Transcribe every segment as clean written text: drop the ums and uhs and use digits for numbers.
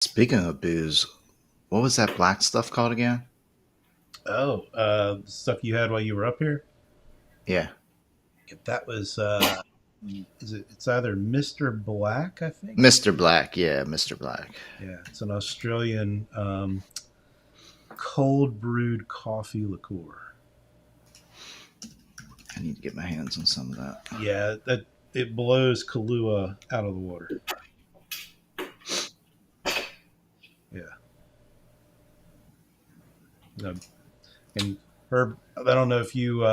Speaking of booze, what was that black stuff called again? Oh, stuff you had while you were up here? Yeah, That was, it's either Mr. Black, I think. Mr. Black. Yeah, Mr. Black. Yeah, it's an Australian cold brewed coffee liqueur. I need to get my hands on some of that. Yeah, that it blows Kahlua out of the water. Yeah. No, and Herb, I don't know if you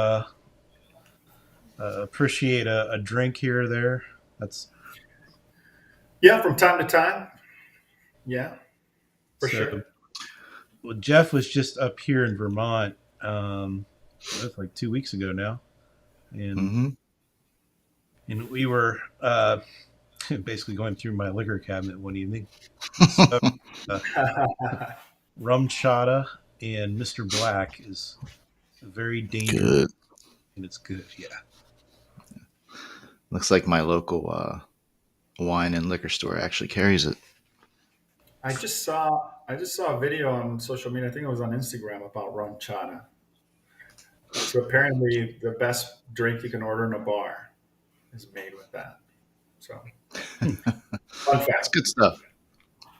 appreciate a drink here or there. That's Yeah, from time to time. Yeah, for so. sure. Well, Jeff was just up here in Vermont. That's like 2 weeks ago now, and Mm-hmm. and we were basically going through my liquor cabinet one evening. So, uh, rum chata and Mr. Black is very dangerous, Good. and it's good. Yeah. Looks like my local wine and liquor store actually carries it. I just saw a video on social media. I think it was on Instagram about rum chata. So apparently, the best drink you can order in a bar is made with that. So fun It's fact. good stuff.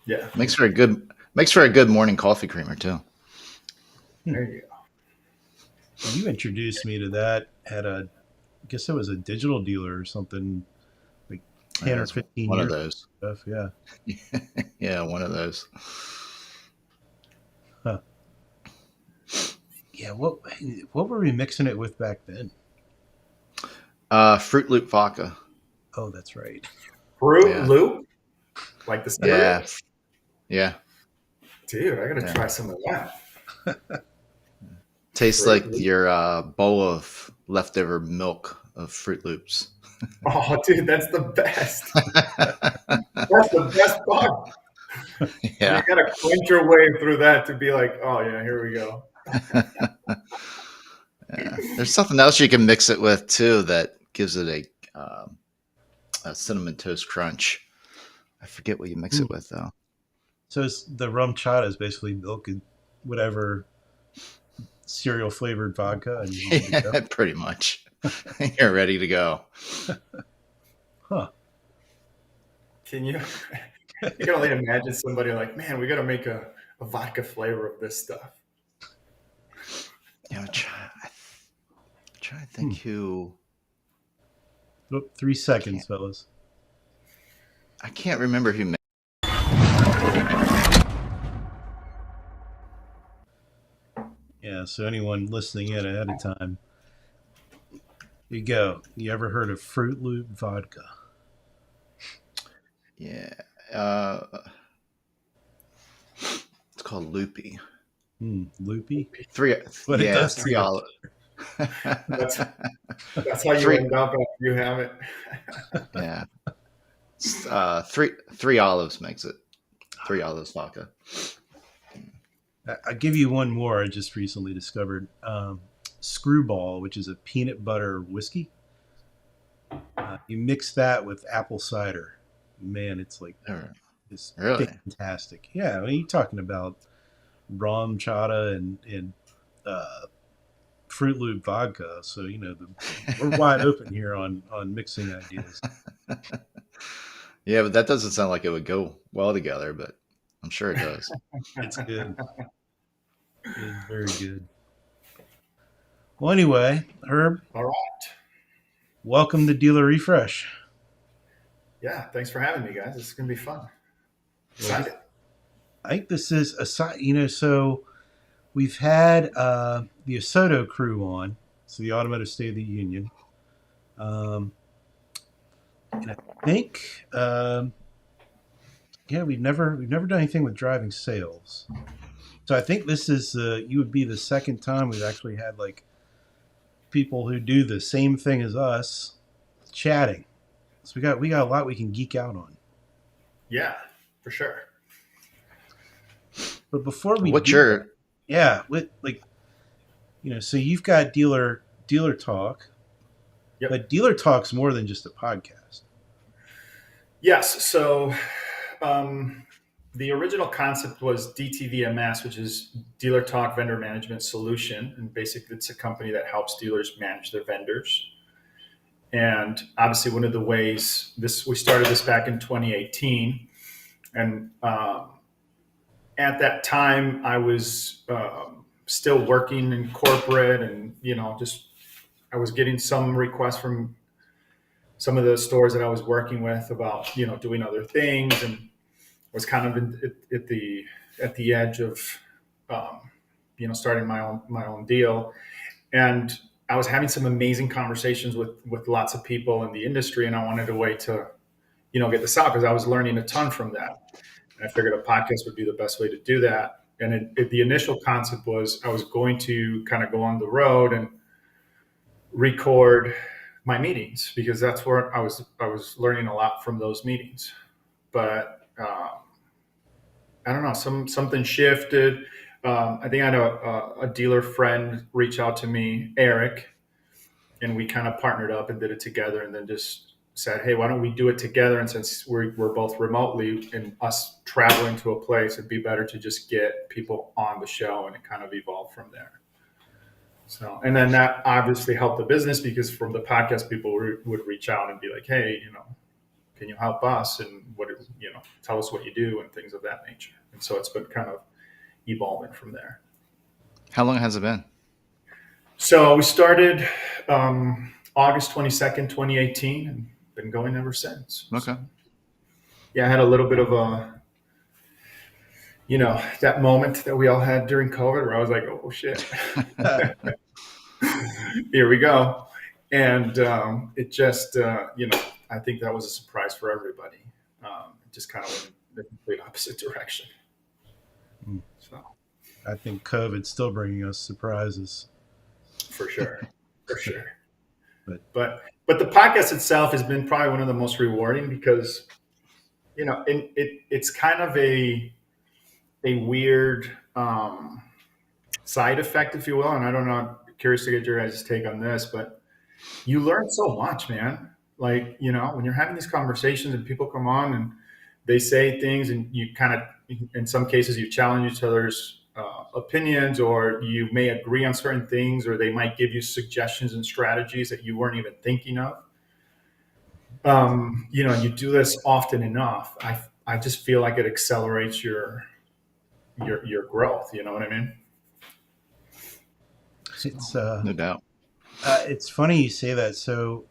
Yeah, Makes for a good morning coffee creamer too. there you go. You introduced me to that at I guess it was a digital dealer or something like 10 Yeah, or it's 15 one of years those. ago. Yeah. Yeah, one of those. Huh. Yeah. What were we mixing it with back then? Fruit Loop vodka. Oh, that's right. Fruit Yeah, Loop, like the cereal. yeah, yeah, Dude, I gotta yeah. try some of that. Tastes Fruit like Loop. your bowl of leftover milk of Fruit Loops. Oh, dude, that's the best. That's the best part. You Yeah. gotta quench your way through that to be like, oh yeah, here we go. Yeah. There's something else you can mix it with too that gives it a cinnamon toast crunch. I forget what you mix Hmm. it with though. So the rum chata is basically milk and whatever cereal flavored vodka, and you're good to go. Yeah, pretty much. You're ready to go. Huh. Can you? You can only imagine somebody like, man, we got to make a vodka flavor of this stuff. You know, try to Hmm. think who. Oh, 3 seconds, Can't fellas. I can't remember who made. Yeah. So anyone listening in ahead of time, you go. You ever heard of Fruit Loop vodka? Yeah, uh, it's called Loopy. Loopy. Loopy. Three. But it Yeah, does three taste. olive. That's that's how you Three. end up after you have it. Yeah. Three olives makes it. Three olives vodka. I'll give you one more I just recently discovered. Screwball, which is a peanut butter whiskey. You mix that with apple cider. Man, it's like Or- it's Really? fantastic. Yeah, I mean, you're talking about rum chata and uh, Fruit Loop vodka. So we're wide open here on mixing ideas. Yeah, but that doesn't sound like it would go well together, but I'm sure it does. It's good. It is very good. Well, anyway, Herb, All right. welcome to Dealer Refresh. Yeah. Thanks for having me, guys. This is gonna be fun. Well, Excited. I think this is a side. So we've had the Asoto crew on, so the Automotive State of the Union, um, and I think yeah, we've never done anything with driving sales. So I think this is you would be the second time we've actually had like people who do the same thing as us chatting. So we got a lot we can geek out on. Yeah, for sure. But before we What's do that, your yeah, with like so you've got dealer talk, Yep. but dealer talk's more than just a podcast. Yes. So, um, the original concept was DTVMS, which is DealerTalk Vendor Management Solution. And basically, it's a company that helps dealers manage their vendors. And obviously, one of the ways we started this back in 2018. And at that time, I was still working in corporate, and just I was getting some requests from some of the stores that I was working with about doing other things, and was kind of at the edge of starting my own deal. And I was having some amazing conversations with lots of people in the industry, and I wanted a way to get this out because I was learning a ton from that. And I figured a podcast would be the best way to do that. And the initial concept was I was going to kind of go on the road and record my meetings because that's where I was learning a lot from those meetings. But I don't know, something shifted. I think I had a dealer friend reach out to me, Eric, and we kind of partnered up and did it together, and then just said, hey, why don't we do it together? And since we're both remotely and us traveling to a place, it'd be better to just get people on the show, and it kind of evolved from there. So, and then that obviously helped the business because from the podcast, people would reach out and be like, hey, can you help us? And tell us what you do and things of that nature. And so it's been kind of evolving from there. How long has it been? So we started August 22nd, 2018, and been going ever since. Okay. So, yeah, I had a little bit of that moment that we all had during COVID where I was like, oh shit, here we go. And it just, I think that was a surprise for everybody. It just kind of went in the complete opposite direction. So I think COVID's still bringing us surprises. For sure. But the podcast itself has been probably one of the most rewarding because, it's kind of a weird side effect, if you will. And I don't know, I'm curious to get your guys' take on this, but you learn so much, man. Like, when you're having these conversations and people come on and they say things and you kind of, in some cases, you challenge each other's opinions, or you may agree on certain things, or they might give you suggestions and strategies that you weren't even thinking of. You do this often enough. I just feel like it accelerates your growth. You know what I mean? It's No doubt. it's funny you say that. So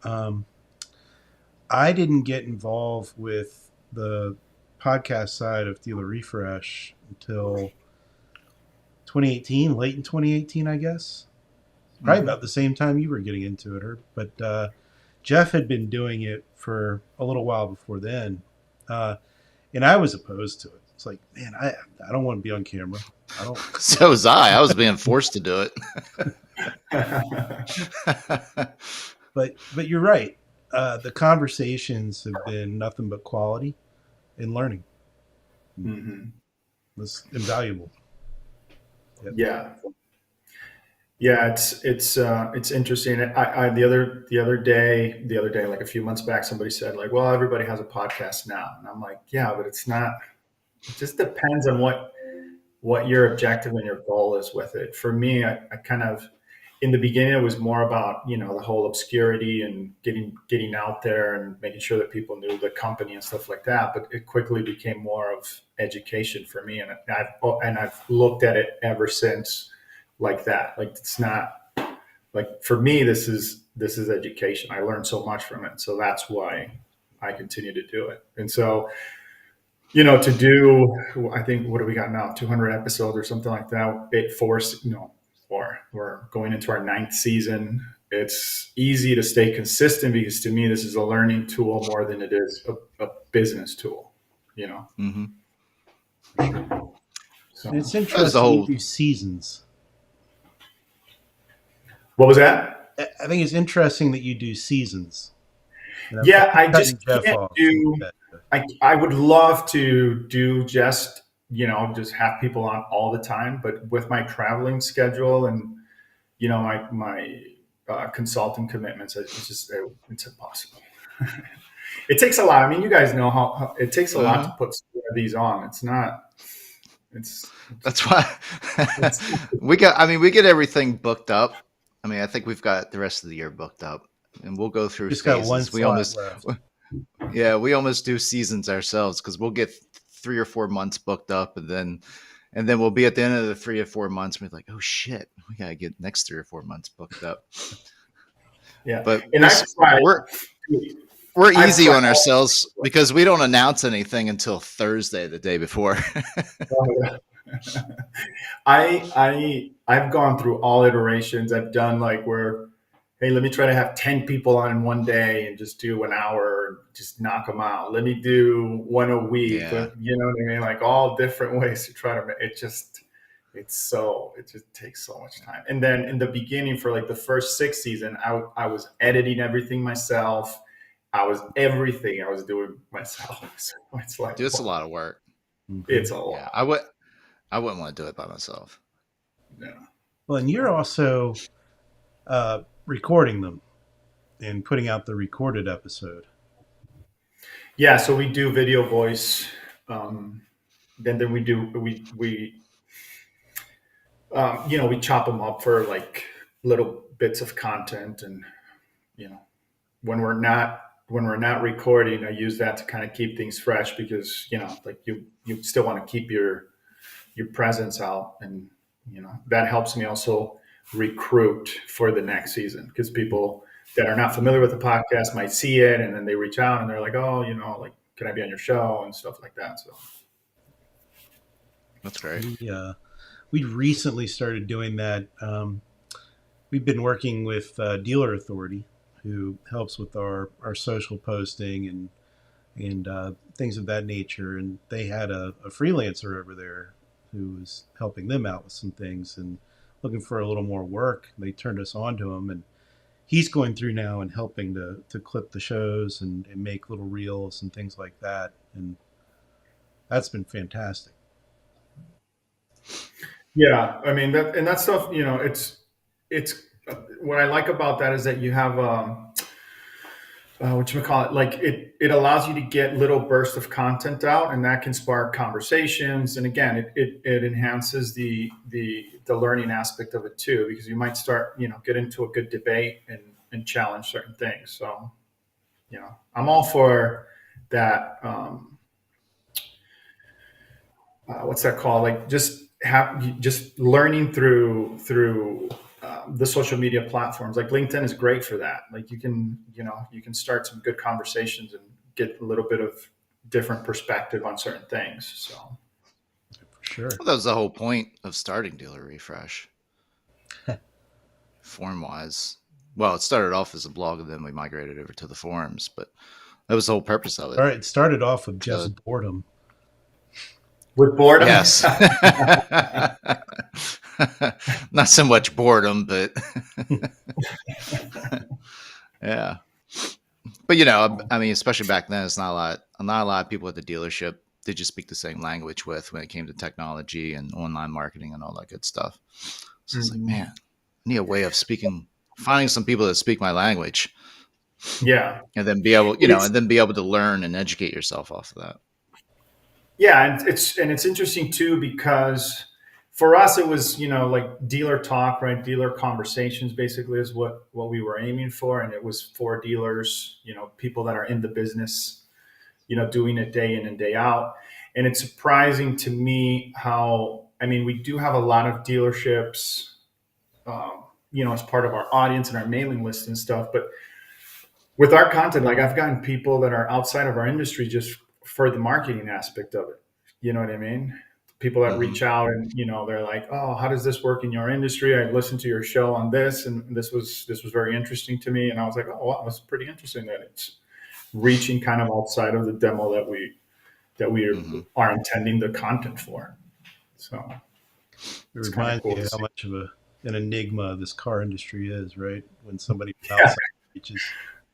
I didn't get involved with the podcast side of Dealer Refresh until 2018, late in 2018, I guess. Probably about the same time you were getting into it, Herb. But Jeff had been doing it for a little while before then. And I was opposed to it. It's like, man, I don't want to be on camera. I don't. So was I. I was being forced to do it. But you're right. The conversations have been nothing but quality and learning. Mm-hmm. It's invaluable. Yep. Yeah, it's interesting. I the other day, like a few months back, somebody said like, well, everybody has a podcast now, and I'm like, yeah, but it's not. It just depends on what your objective and your goal is with it. For me, I kind of, in the beginning, it was more about the whole obscurity and getting out there and making sure that people knew the company and stuff like that. But it quickly became more of education for me, and I've looked at it ever since like that. Like, it's not like, for me, this is education. I learned so much from it, so that's why I continue to do it. And so, to do, I think, what do we got now? 200 episodes or something like that. Or we're going into our 9th season. It's easy to stay consistent because, to me, this is a learning tool more than it is a business tool. Mm-hmm. So, and it's interesting you do seasons. What was that? I think it's interesting that you do seasons. Yeah, I just can't do. I would love to do just have people on all the time, but with my traveling schedule and my consulting commitments, it's impossible. It takes a lot. I mean, you guys know how it takes a lot to put these on. It's not. That's why It's we get everything booked up. I mean, I think we've got the rest of the year booked up, and we'll go through Just got one phases. slot left. We almost do seasons ourselves because we'll get 3 or 4 months booked up, and then we'll be at the end of the 3 or 4 months. And we're like, oh shit, we gotta get next 3 or 4 months booked up. yeah. But And we're easy on ourselves because we don't announce anything until Thursday, the day before. I've gone through all iterations. I've done like where, hey, let me try to have 10 people on in one day and just do an hour, and just knock them out. Let me do one a week. Yeah. You know what I mean? Like all different ways to try to. It just takes so much time. And then in the beginning, for like the first 6 season, I was editing everything myself. I was doing myself. So it's like, Dude, it's a lot of work. It's a lot. Yeah, I wouldn't want to do it by myself. Yeah. Well, and you're also recording them and putting out the recorded episode. Yeah, so we do video, voice. Then we we chop them up for like little bits of content, and when we're not recording, I use that to kind of keep things fresh because like you still want to keep your presence out, and that helps me also recruit for the next season because people that are not familiar with the podcast might see it and then they reach out and they're like, oh, like, can I be on your show and stuff like that. So that's great. We recently started doing that. We've been working with Dealer Authority, who helps with our social posting and things of that nature. And they had a freelancer over there who was helping them out with some things and looking for a little more work. They turned us on to him, and he's going through now and helping to clip the shows and make little reels and things like that. And that's been fantastic. Yeah, I mean that stuff. It's what I like about that is that you have whatchamacallit, like it allows you to get little bursts of content out, and that can spark conversations. And again, it enhances the learning aspect of it too, because you might start get into a good debate and challenge certain things. So I'm all for that. What's that called? Like just learning through the social media platforms. Like LinkedIn is great for that. Like you can start some good conversations and get a little bit of different perspective on certain things. So for sure. Well, that was the whole point of starting Dealer Refresh. Form wise. Well, it started off as a blog and then we migrated over to the forums, but that was the whole purpose of it. All right, it started off with just boredom. With boredom? Yes. Not so much boredom, but yeah. But I mean, especially back then, it's not a lot of people at the dealership did you speak the same language with when it came to technology and online marketing and all that good stuff. So it's like, man, I need a way of finding some people that speak my language. Yeah. And then be able, to learn and educate yourself off of that. Yeah, and it's interesting too because for us it was like dealer talk, right? Dealer conversations basically is what we were aiming for, and it was for dealers, people that are in the business, doing it day in and day out. And it's surprising to me how we do have a lot of dealerships, as part of our audience and our mailing list and stuff, but with our content, like I've gotten people that are outside of our industry just for the marketing aspect of it. You know what I mean? People that reach out and, they're like, oh, how does this work in your industry? I listened to your show on this, and this was very interesting to me. And I was like, oh, wow, that's pretty interesting that it's reaching kind of outside of the demo that we are intending the content for. So it reminds me of how much of an enigma this car industry is, right? When somebody outside reaches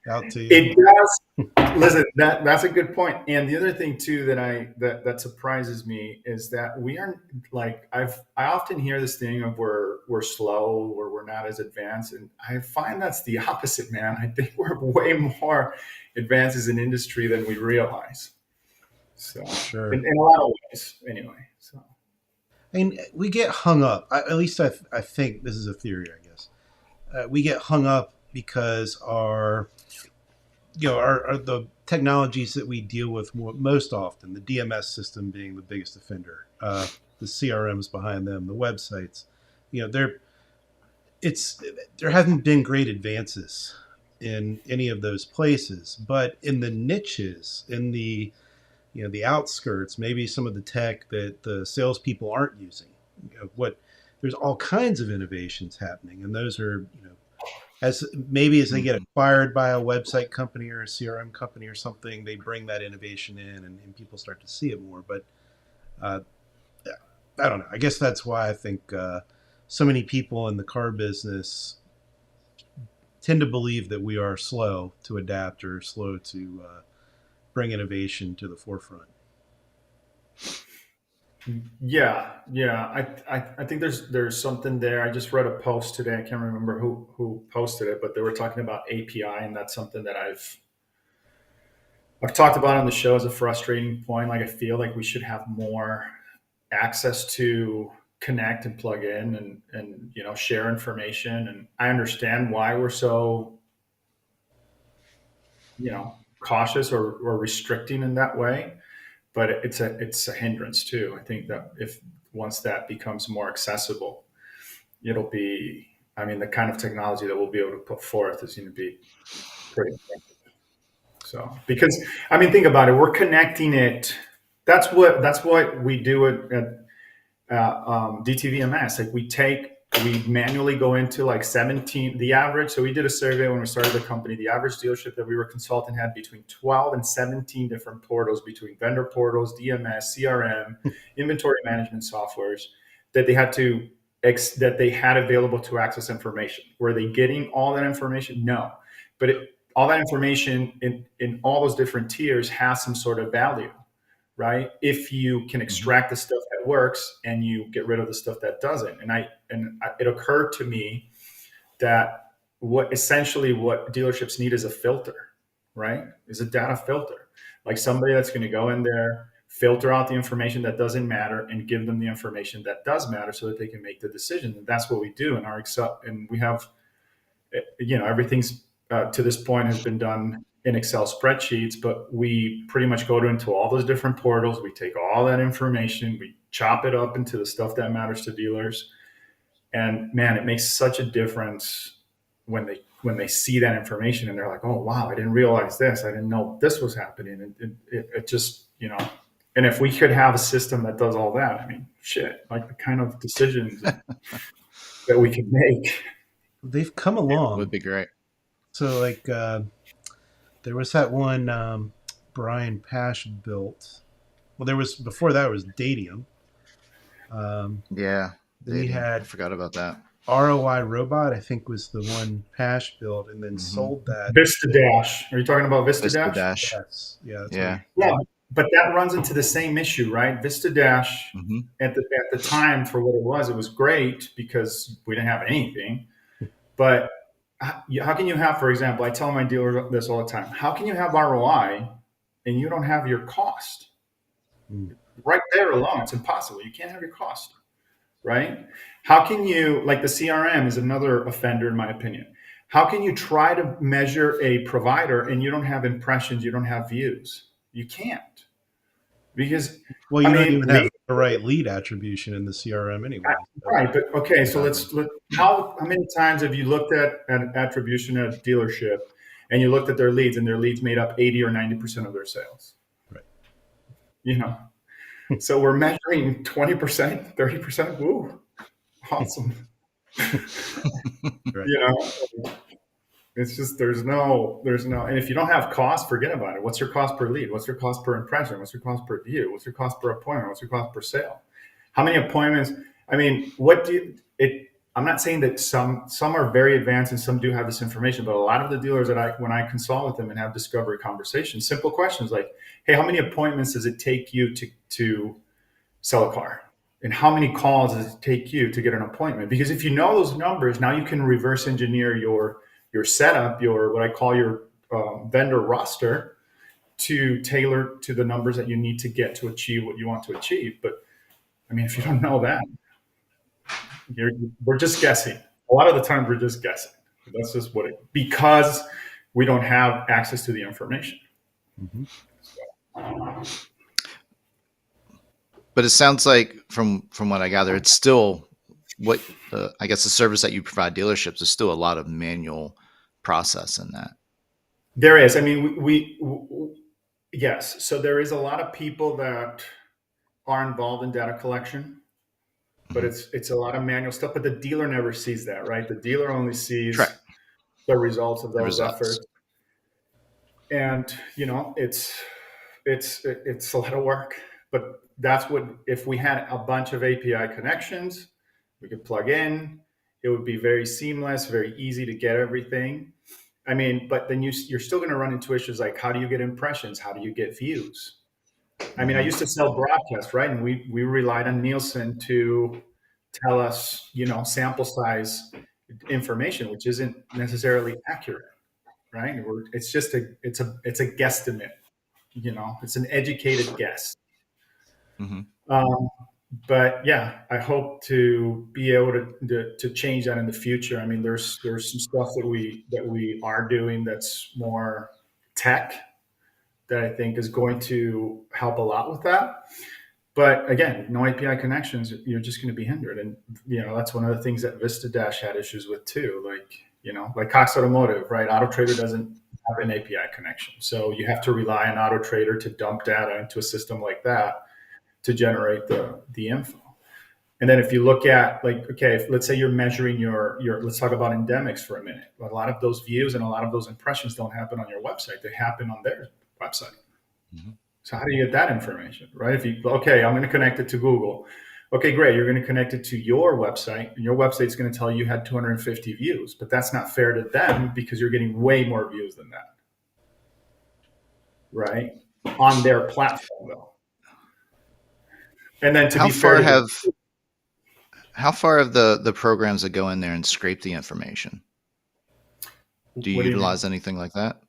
out to you. It does. Listen, that's a good point. And the other thing too that surprises me is that we aren't like I often hear this thing of we're slow or we're not as advanced, and I find that's the opposite, man. I think we're way more advanced as an industry than we realize. So Sure. in a lot of ways, anyway. So I mean, we get hung up. At least I think this is a theory, I guess. We get hung up because our the technologies that we deal with most often, the DMS system being the biggest offender, the CRMs behind them, the websites, there haven't been great advances in any of those places, but in the niches, in the the outskirts, maybe some of the tech that the salespeople aren't using, what there's all kinds of innovations happening, and those are as maybe as they get Mhm. acquired by a website company or a CRM company or something, they bring that innovation in, and people start to see it more. But uh, I don't know. I guess that's why I think so many people in the car business tend to believe that we are slow to adapt or slow to bring innovation to the forefront. yeah, I think there's something there. I just read a post today. I can't remember who posted it, but they were talking about API, and that's something that I've talked about on the show as a frustrating point. Like I feel like we should have more access to connect and plug in and share information. And I understand why we're so cautious or restricting in that way, but it's a hindrance too. I think that if once that becomes more accessible, it'll be. I mean, the kind of technology that we'll be able to put forth is going to be pretty. So, because I mean, think about it. We're connecting it. That's what we do at DTVMS. Like we manually go into like 17. The average. So we did a survey when we started the company. The average dealership that we were consulting had between 12 and 17 different portals, between vendor portals, DMS, CRM, inventory management softwares that they had available to access information. Were they getting all that information? No, but all that information in all those different tiers has some sort of value, right? If you can Mhm. extract the stuff that works and you get rid of the stuff that doesn't. It occurred to me that what dealerships need is a filter, right? Is a data filter, like somebody that's going to go in there, filter out the information that doesn't matter, and give them the information that does matter, so that they can make the decision. And that's what we do in our Excel. And we have everything's to this point has been done in Excel spreadsheets, but we pretty much go into all those different portals. We take all that information, we chop it up into the stuff that matters to dealers, and man, it makes such a difference when they see that information and they're like, oh wow, I didn't realize this, I didn't know this was happening, and it just And if we could have a system that does all that, I mean, shit, like the kind of decisions that we can make. They've come Would along. be great. So like there was that one Brian Pash built. Well, there was before that was Dadium. Yeah, Then you Dadium. I had forgot about that. ROI Robot, I think was the one Pash built, and then Hmm. sold that. Vista Dash. Are you talking about Vista Vista Dash? Dash. Yes, yeah, that's what. Yeah. Yeah, but that runs into the same issue, right? Vista Dash Hmm. at the time, for what it was great because we didn't have anything. But how can you have, for example, I tell my dealer this all the time. How can you have ROI and you don't have your cost? Mm. Right there alone, it's impossible. You can't have your cost, right? How can you, like the CRM is another offender, in my opinion. How can you try to measure a provider and you don't have impressions, you don't have views? You can't. Because, Well, I you don't mean, even have the right lead attribution in the CRM anyway. So right, but okay, so exactly. how many times have you looked at an attribution at a dealership and you looked at their leads made up 80 or 90% of their sales? Right. You know, so we're measuring 20%, 30%. Woo, awesome. Right. You know, it's just there's no, and if you don't have cost, forget about it. What's your cost per lead? What's your cost per impression? What's your cost per view? What's your cost per appointment? What's your cost per sale? How many appointments? I mean, what do you it? I'm not saying that some are very advanced and some do have this information, but a lot of the dealers that when I consult with them and have discovery conversations, simple questions like, hey, how many appointments does it take you to sell a car? And how many calls does it take you to get an appointment? Because if you know those numbers, now you can reverse engineer your setup, your what I call your vendor roster, to tailor to the numbers that you need to get to achieve what you want to achieve. But I mean, if you don't know that, we're just guessing. A lot of the times we're just guessing. That's just what because we don't have access to the information. Mm-hmm. But it sounds like from what I gather, it's still what I guess the service that you provide dealerships is still a lot of manual process in that. There is. I mean, we yes. So there is a lot of people that are involved in data collection, but it's a lot of manual stuff. But the dealer never sees that, right? The dealer only sees the results of those efforts. And it's a lot of work. But that's what, if we had a bunch of API connections, we could plug in. It would be very seamless, very easy to get everything. I mean, but then you're still going to run into issues like, how do you get impressions? How do you get views? I mean, I used to sell broadcast, right? And we relied on Nielsen to tell us, sample size information, which isn't necessarily accurate, right? It's just it's a guesstimate, it's an educated guess. Mm-hmm. But yeah, I hope to be able to change that in the future. I mean, there's some stuff that we are doing that's more tech that I think is going to help a lot with that. But again, no API connections, you're just going to be hindered. And, that's one of the things that Vista Dash had issues with too. Like Cox Automotive, right? AutoTrader doesn't have an API connection. So you have to rely on AutoTrader to dump data into a system like that to generate the info. And then if you look at let's say you're measuring your let's talk about endemics for a minute. A lot of those views and a lot of those impressions don't happen on your website. They happen on their website. Mm-hmm. So how do you get that information, right? I'm going to connect it to Google. Okay, great. You're going to connect it to your website, and your website's going to tell you had 250 views, but that's not fair to them because you're getting way more views than that, right? On their platform, though. And then how far have the programs that go in there and scrape the information? Do you utilize anything like that?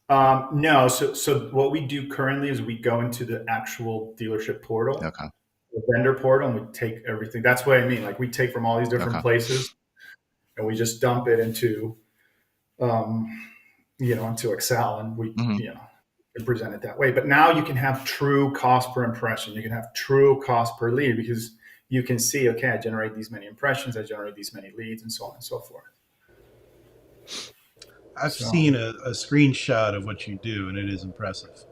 No. So what we do currently is we go into the actual dealership portal, the vendor portal, and we take everything. That's what I mean. Like we take from all these different places, and we just dump it into, into Excel, and we, present it that way. But now you can have true cost per impression. You can have true cost per lead because you can see, okay, I generate these many impressions, I generate these many leads, and so on and so forth. I've seen a screenshot of what you do, and it is impressive.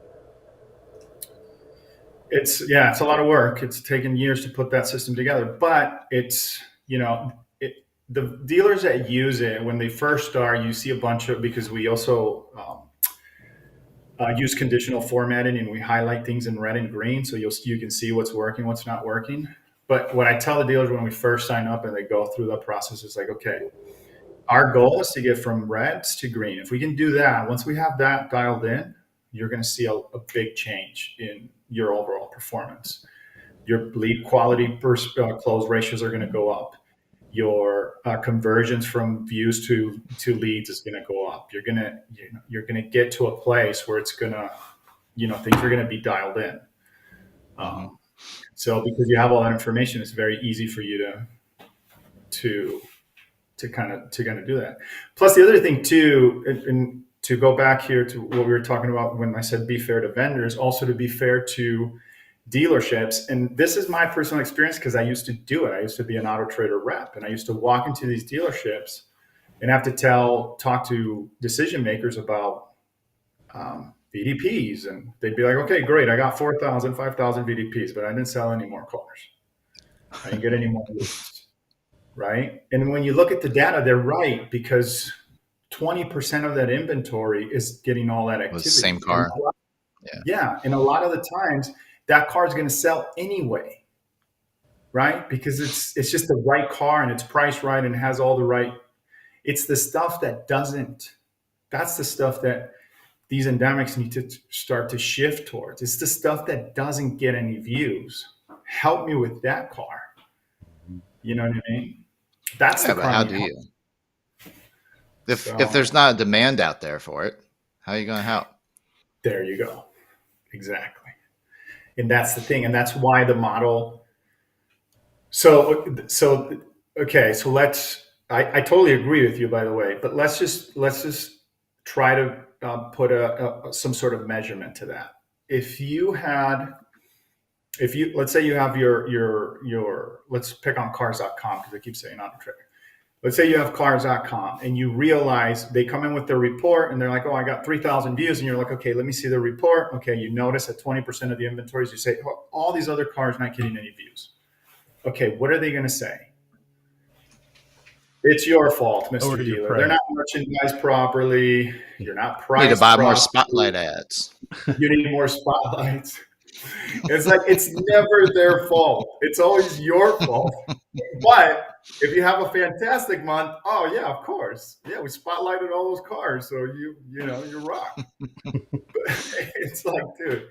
It's a lot of work. It's taken years to put that system together, but it's, the dealers that use it, when they first start, you see a bunch of, because we also use conditional formatting, and we highlight things in red and green, so you can see what's working, what's not working. But what I tell the dealers when we first sign up and they go through the process is like, okay, our goal is to get from reds to green. If we can do that, once we have that dialed in, you're going to see a big change in your overall performance. Your lead quality per close ratios are going to go up. Your conversions from views to leads is going to go up. You're going to get to a place where it's going to, things are going to be dialed in. So because you have all that information, it's very easy for you to kind of do that. Plus the other thing too, and to go back here to what we were talking about when I said be fair to vendors, also to be fair to dealerships. And this is my personal experience because I used to do it. I used to be an AutoTrader rep, and I used to walk into these dealerships and have to talk to decision makers about VDPs. And they'd be like, okay, great. I got 4,000, 5,000 VDPs, but I didn't sell any more cars. I didn't get any more leads. Right. And when you look at the data, they're right, because 20% of that inventory is getting all that activity. The same car. Yeah. And a lot of the times that car is going to sell anyway. right? Because it's just the right car and it's priced right and it has all the right. It's the stuff that doesn't. That's the stuff that these endemics need to start to shift towards. It's the stuff that doesn't get any views. Help me with that car. You know what I mean? That's Yeah, the but car. how do you? If there's So not a demand out there for it, how are you going to help? there you go. Exactly. And that's the thing. And that's why the model. So okay. So I totally agree with you, by the way. But let's just try to put some sort of measurement to that. If you had, if you let's say you have your let's pick on cars.com because I keep saying auto trader. Let's say you have cars.com and you realize they come in with their report and they're like, oh, I got 3,000 views. And you're like, okay, let me see the report. Okay, you notice that 20% of the inventories, you say, oh, all these other cars not getting any views. Okay, what are they going to say? It's your fault, Over Mr. to your Dealer. They're price. not merchandised properly. You're not You need to priced buy more properly. spotlight ads. You need more spotlights. It's like it's never their fault. It's always your fault. But if you have a fantastic month, oh yeah, of course. Yeah, we spotlighted all those cars. So you rock. But it's like, dude,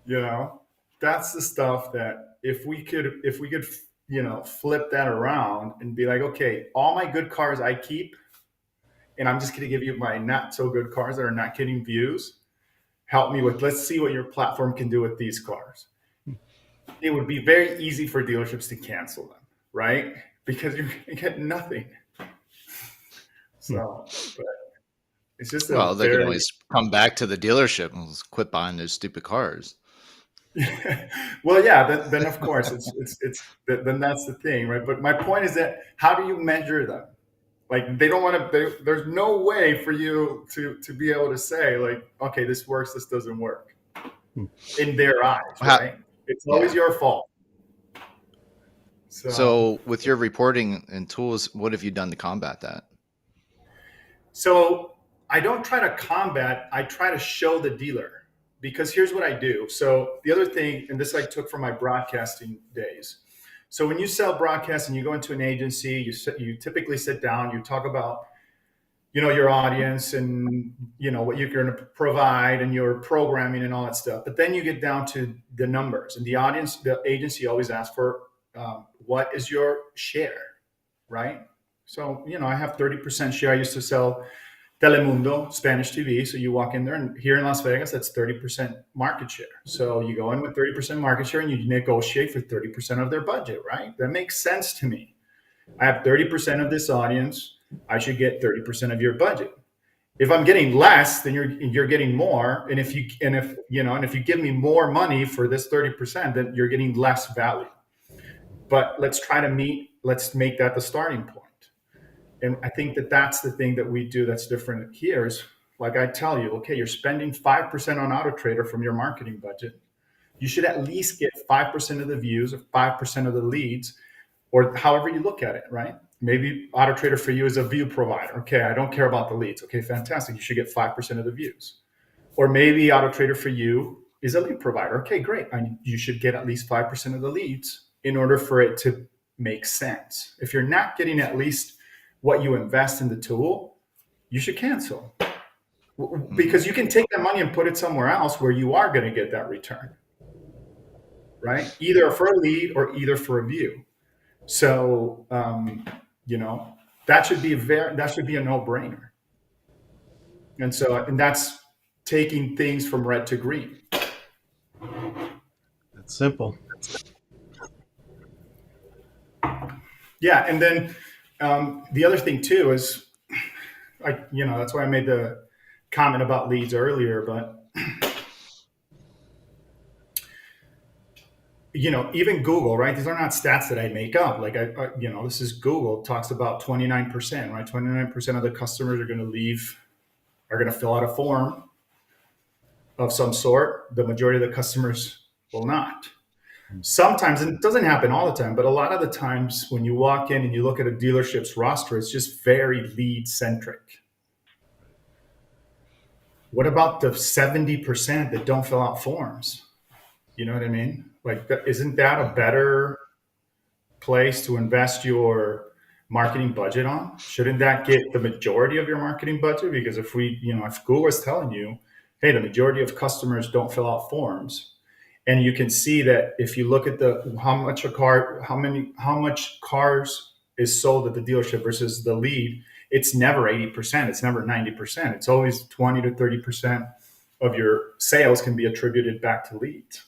you know, that's the stuff that if we could flip that around and be like, okay, all my good cars I keep, and I'm just gonna give you my not so good cars that are not getting views. Help me with, let's see what your platform can do with these cars. It would be very easy for dealerships to cancel them, right? Because you're going to get nothing. So, but it's just a Well, they could very, always come back to the dealership and quit buying those stupid cars. well, yeah, then of course then that's the thing, right? But my point is that how do you measure them? Like they don't want to, there's no way for you to be able to say like, okay, this works, this doesn't work in their eyes, How, right? It's always yeah. your fault. So, So, with your reporting and tools, what have you done to combat that? So I don't try to combat, I try to show the dealer because here's what I do. So the other thing, and this I took from my broadcasting days. So when you sell broadcast and you go into an agency, you typically sit down, you talk about, your audience and, what you're going to provide and your programming and all that stuff. But then you get down to the numbers and the agency always asks for, what is your share, right? So, I have 30% share. I used to sell Telemundo, Spanish TV. So you walk in there, and here in Las Vegas, that's 30% market share. So you go in with 30% market share and you negotiate for 30% of their budget, right? That makes sense to me. I have 30% of this audience. I should get 30% of your budget. If I'm getting less, then you're getting more. And if you give me more money for this 30%, then you're getting less value. But let's make that the starting point. And I think that that's the thing that we do that's different here is like I tell you, okay, you're spending 5% on Auto Trader from your marketing budget. You should at least get 5% of the views or 5% of the leads or however you look at it, right? Maybe Auto Trader for you is a view provider. Okay, I don't care about the leads. Okay, fantastic. You should get 5% of the views. Or maybe Auto Trader for you is a lead provider. Okay, great. You should get at least 5% of the leads in order for it to make sense. If you're not getting at least what you invest in the tool, you should cancel because you can take that money and put it somewhere else where you are going to get that return, right? Either for a lead or either for a view. So, that should be a no-brainer. And that's taking things from red to green. That's simple. Yeah, and then the other thing too is, that's why I made the comment about leads earlier. But even Google, right? These are not stats that I make up. Like this is Google talks about 29%, right? 29% of the customers are going to fill out a form of some sort. The majority of the customers will not. Sometimes, and it doesn't happen all the time, but a lot of the times when you walk in and you look at a dealership's roster, it's just very lead centric. What about the 70% that don't fill out forms? You know what I mean? Like, isn't that a better place to invest your marketing budget on? Shouldn't that get the majority of your marketing budget? Because if if Google is telling you, hey, the majority of customers don't fill out forms, and you can see that if you look at how much cars is sold at the dealership versus the lead, it's never 80%, it's never 90%. It's always 20 to 30% of your sales can be attributed back to leads.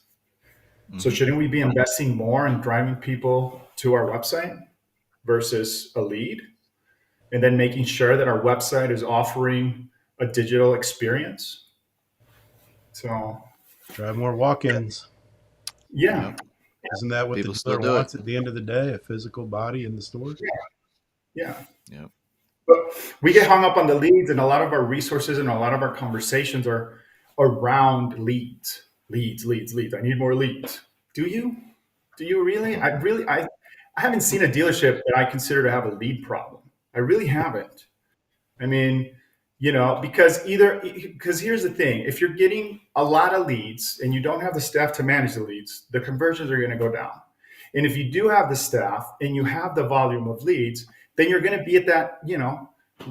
So shouldn't we be investing more in driving people to our website versus a lead? And then making sure that our website is offering a digital experience. So drive more walk-ins. Yeah. Yep. Isn't that what People the still dealer do wants it. at the end of the day? A physical body in the store? Yeah. Yep. But we get hung up on the leads, and a lot of our resources and a lot of our conversations are around leads. Leads. I need more leads. Do you? Do you really? I haven't seen a dealership that I consider to have a lead problem. I really haven't. I mean, because here's the thing: if you're getting a lot of leads and you don't have the staff to manage the leads, the conversions are going to go down. And if you do have the staff and you have the volume of leads, then you're going to be at that,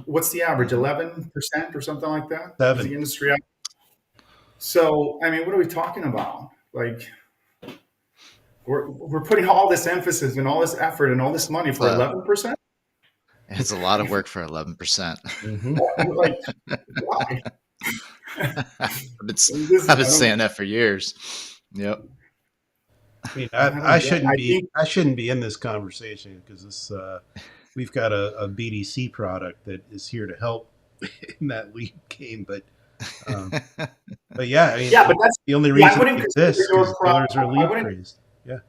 what's the average, 11% or something like that? 7. Is the industry average? So, I mean, what are we talking about? Like, we're putting all this emphasis and all this effort and all this money for 11%? It's a lot of work for 11%. Mm-hmm. Like, why? I've been saying that for years. Yep. I mean, I shouldn't be in this conversation because we've got a BDC product that is here to help in that lead game. But yeah, I mean, but that's the only reason it exists because dealers are lead crazed. Yeah,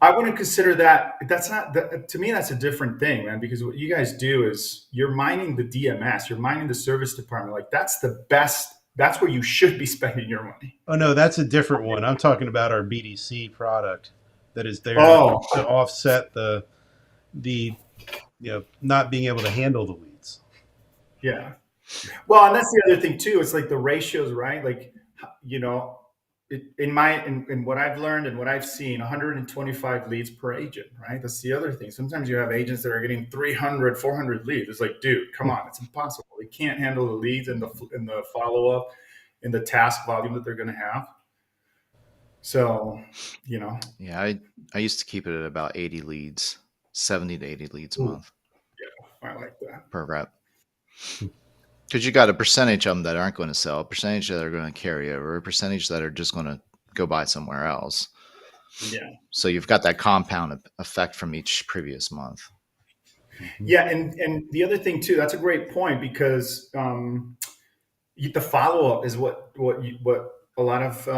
I wouldn't consider that. That's not to me. That's a different thing, man. Because what you guys do is you're mining the DMS, you're mining the service department. Like that's the best. That's where you should be spending your money. Oh no, that's a different one. I'm talking about our BDC product that is there to offset the not being able to handle the leads. Yeah. Well, and that's the other thing too. It's like the ratios, right? Like, in what I've learned and what I've seen, 125 leads per agent, right? That's the other thing. Sometimes you have agents that are getting 300, 400 leads. It's like, dude, come on, it's impossible. They can't handle the leads and the follow up and the task volume that they're going to have. So, Yeah, I used to keep it at about 80 leads, 70 to 80 leads a month. Yeah, I like that per rep. Because you got a percentage of them that aren't going to sell, a percentage that are going to carry over, a percentage that are just going to go buy somewhere else. Yeah. So you've got that compound effect from each previous month. Yeah, and the other thing too, that's a great point because the follow up is what a lot of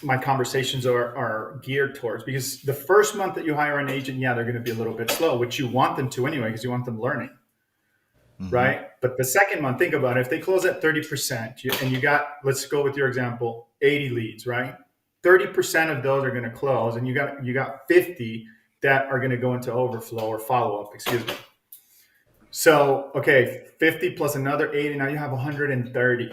my conversations are geared towards. Because the first month that you hire an agent, they're going to be a little bit slow, which you want them to anyway, because you want them learning. Right. But the second month, think about it. If they close at 30% and you got, let's go with your example, 80 leads, right? 30% of those are going to close and you got 50 that are going to go into overflow or follow up, excuse me. So, okay, 50 plus another 80, now you have 130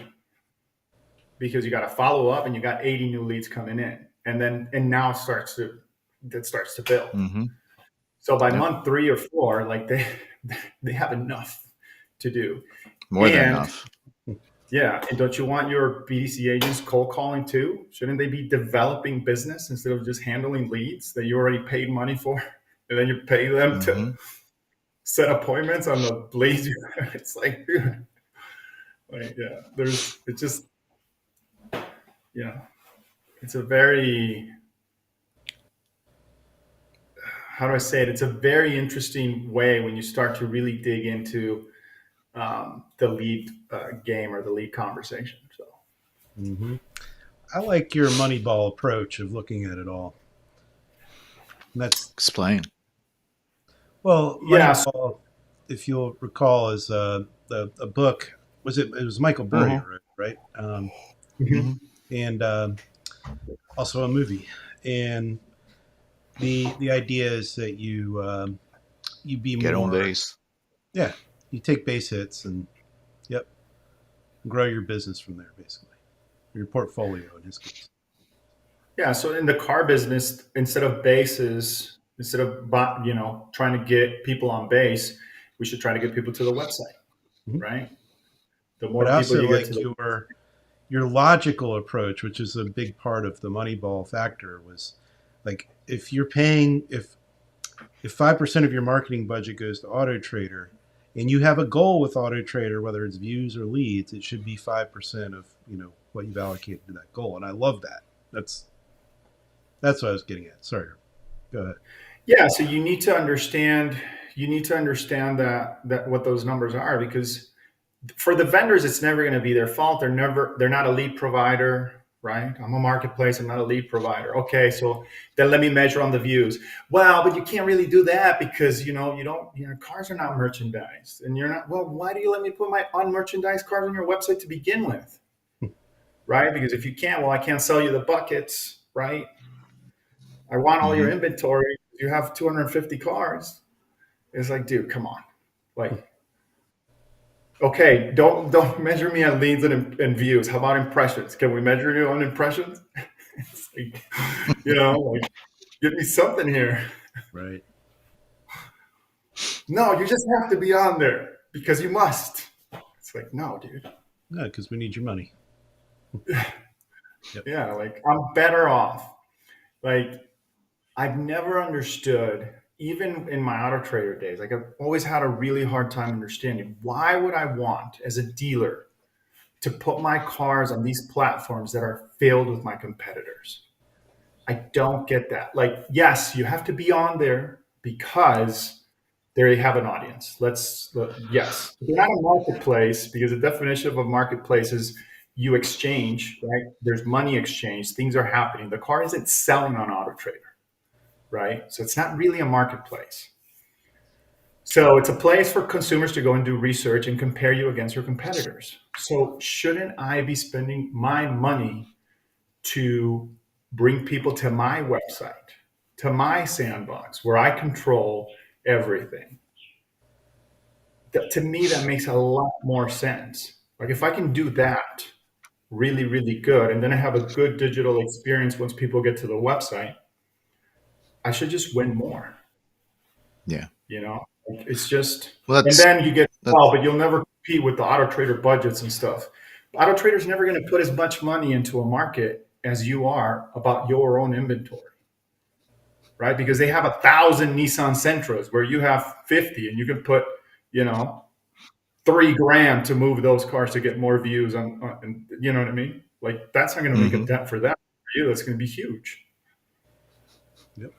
because you got to follow up and you got 80 new leads coming in. And now it starts to build. So by month 3 or 4, like they have enough to do. More than enough. Yeah. And don't you want your BDC agents cold calling too? Shouldn't they be developing business instead of just handling leads that you already paid money for? And then you pay them to set appointments on the leads. It's like, it's a very, how do I say it? It's a very interesting way when you start to really dig into the lead game or the lead conversation. So, I like your Moneyball approach of looking at it all. And that's explain. Well, Moneyball, if you'll recall, is a book. It was Michael Burry, right? And also a movie. And the idea is that you be get more on base. Yeah, you take base hits and grow your business from there, basically. Your portfolio in his case. Yeah, so in the car business, instead of bases, Instead of trying to get people on base, we should try to get people to the website, Mhm. right? The But more people also you get to like the your logical approach, which is a big part of the Moneyball factor, was like if you're paying if 5% of your marketing budget goes to Auto Trader, and you have a goal with Auto Trader, whether it's views or leads, it should be 5% of what you've allocated to that goal. And I love that. That's what I was getting at. Sorry, go ahead. yeah. So you need to understand. You need to understand that what those numbers are, because for the vendors, it's never going to be their fault. They're not a lead provider, right? I'm a marketplace. I'm not a lead provider. Okay, so then let me measure on the views. Well, but you can't really do that because cars are not merchandised, and you're not. Well, why do you let me put my unmerchandised cars on your website to begin with, right? Because if you can't, well, I can't sell you the buckets, right? I want all your Mm-hmm. inventory. You have 250 cars. It's like, dude, come on, like. Okay, don't measure me on leads and views. How about impressions? Can we measure you on impressions? It's like, like, give me something here. Right. No, you just have to be on there because you must. It's like, no, dude. No, because we need your money. Yep. Yeah, like I'm better off. Like I've never understood, even in my auto trader days, like I've always had a really hard time understanding why would I want as a dealer to put my cars on these platforms that are filled with my competitors. I don't get that. Like, yes, you have to be on there because there you have an audience. Yes, they're not a marketplace because the definition of a marketplace is you exchange, right? There's money exchange, things are happening. The car isn't selling on Auto Trader, right? So it's not really a marketplace. So it's a place for consumers to go and do research and compare you against your competitors. So shouldn't I be spending my money to bring people to my website, to my sandbox where I control everything? To me, that makes a lot more sense. Like if I can do that really, really good, and then I have a good digital experience once people get to the website, I should just win more. Yeah. It's just, Well, and that's then you get, that. well, but you'll never compete with the auto trader budgets and stuff. Auto trader's never going to put as much money into a market as you are about your own inventory, right? Because they have 1,000 Nissan Sentras where you have 50, and you can put, you know, $3,000 to move those cars to get more views on, you know what I mean? Like that's not going to make a Mhm. dent for that for you. That's going to be huge. Yep.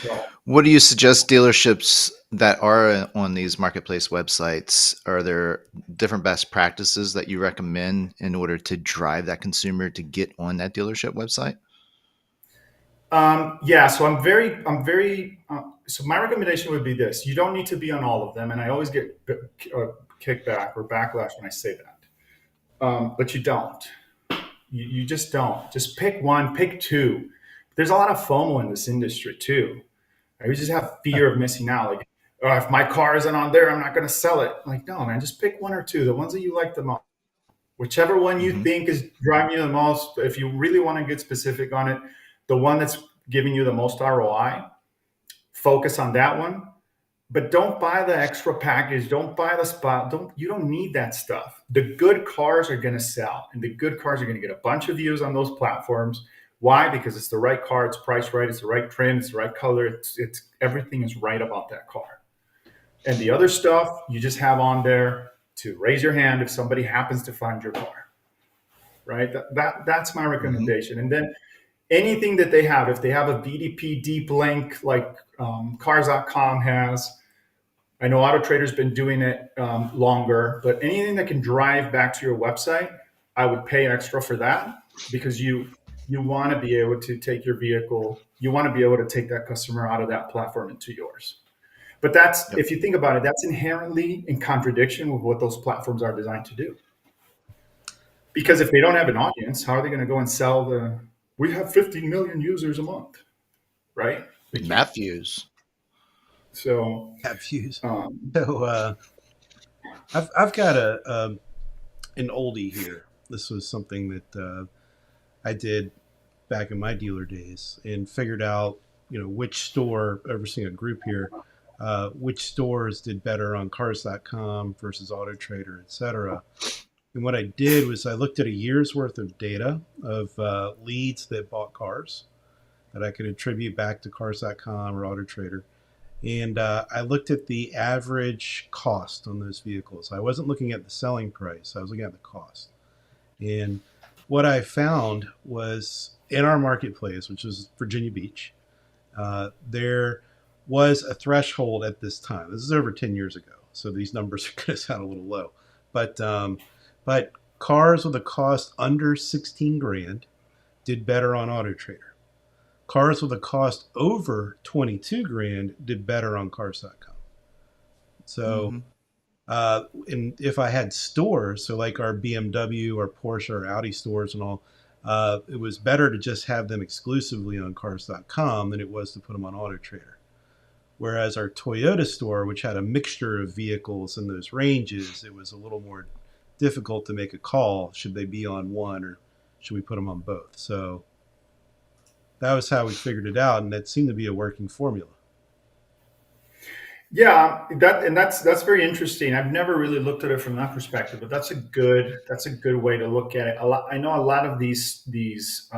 So What do you suggest dealerships that are on these marketplace websites? Are there different best practices that you recommend in order to drive that consumer to get on that dealership website? Yeah, so so my recommendation would be this. You don't need to be on all of them. And I always get kickback or backlash when I say that. But you don't. You just don't. Just pick one, pick two. There's a lot of FOMO in this industry too. I just have fear of missing out. Like, oh, if my car isn't on there, I'm not going to sell it. Like, no, man, just pick one or two, the ones that you like the most. Whichever one you Hmm. think is driving you the most, if you really want to get specific on it, the one that's giving you the most ROI, focus on that one. But don't buy the extra package. Don't buy the spot. You don't need that stuff. The good cars are going to sell, and the good cars are going to get a bunch of views on those platforms. Why? Because it's the right car, it's priced right, it's the right trim, it's the right color, it's everything is right about that car. And the other stuff you just have on there to raise your hand if somebody happens to find your car. Right? That's my Hmm. recommendation. And then anything that they have, if they have a VDP deep link like cars.com has, I know Auto Trader's been doing it longer, but anything that can drive back to your website, I would pay extra for that because you want to be able to take your vehicle, you want to be able to take that customer out of that platform into yours. But that's, Yep. if you think about it, that's inherently in contradiction with what those platforms are designed to do. Because if they don't have an audience, how are they going to go and sell we have 50 million users a month, right? They can't. Matthews. So, Have views. um, So I've got an oldie here. This was something that I did back in my dealer days and figured out which store, overseeing a group here, which stores did better on Cars.com versus Auto Trader, et cetera. And what I did was I looked at a year's worth of data of leads that bought cars that I could attribute back to Cars.com or Auto Trader. And I looked at the average cost on those vehicles. I wasn't looking at the selling price, I was looking at the cost. And what I found was in our marketplace, which was Virginia Beach, there was a threshold at this time. This is over 10 years ago, so these numbers are going to sound a little low. But cars with a cost under 16 grand did better on Auto Trader. Cars with a cost over 22 grand did better on Cars.com. So, and if I had stores, so like our BMW or Porsche or Audi stores and all, it was better to just have them exclusively on Cars.com than it was to put them on Auto Trader. Whereas our Toyota store, which had a mixture of vehicles in those ranges, it was a little more difficult to make a call. Should they be on one or should we put them on both? So that was how we figured it out, and that seemed to be a working formula. Yeah, that's very interesting. I've never really looked at it from that perspective, but that's a good way to look at it. I know a lot of these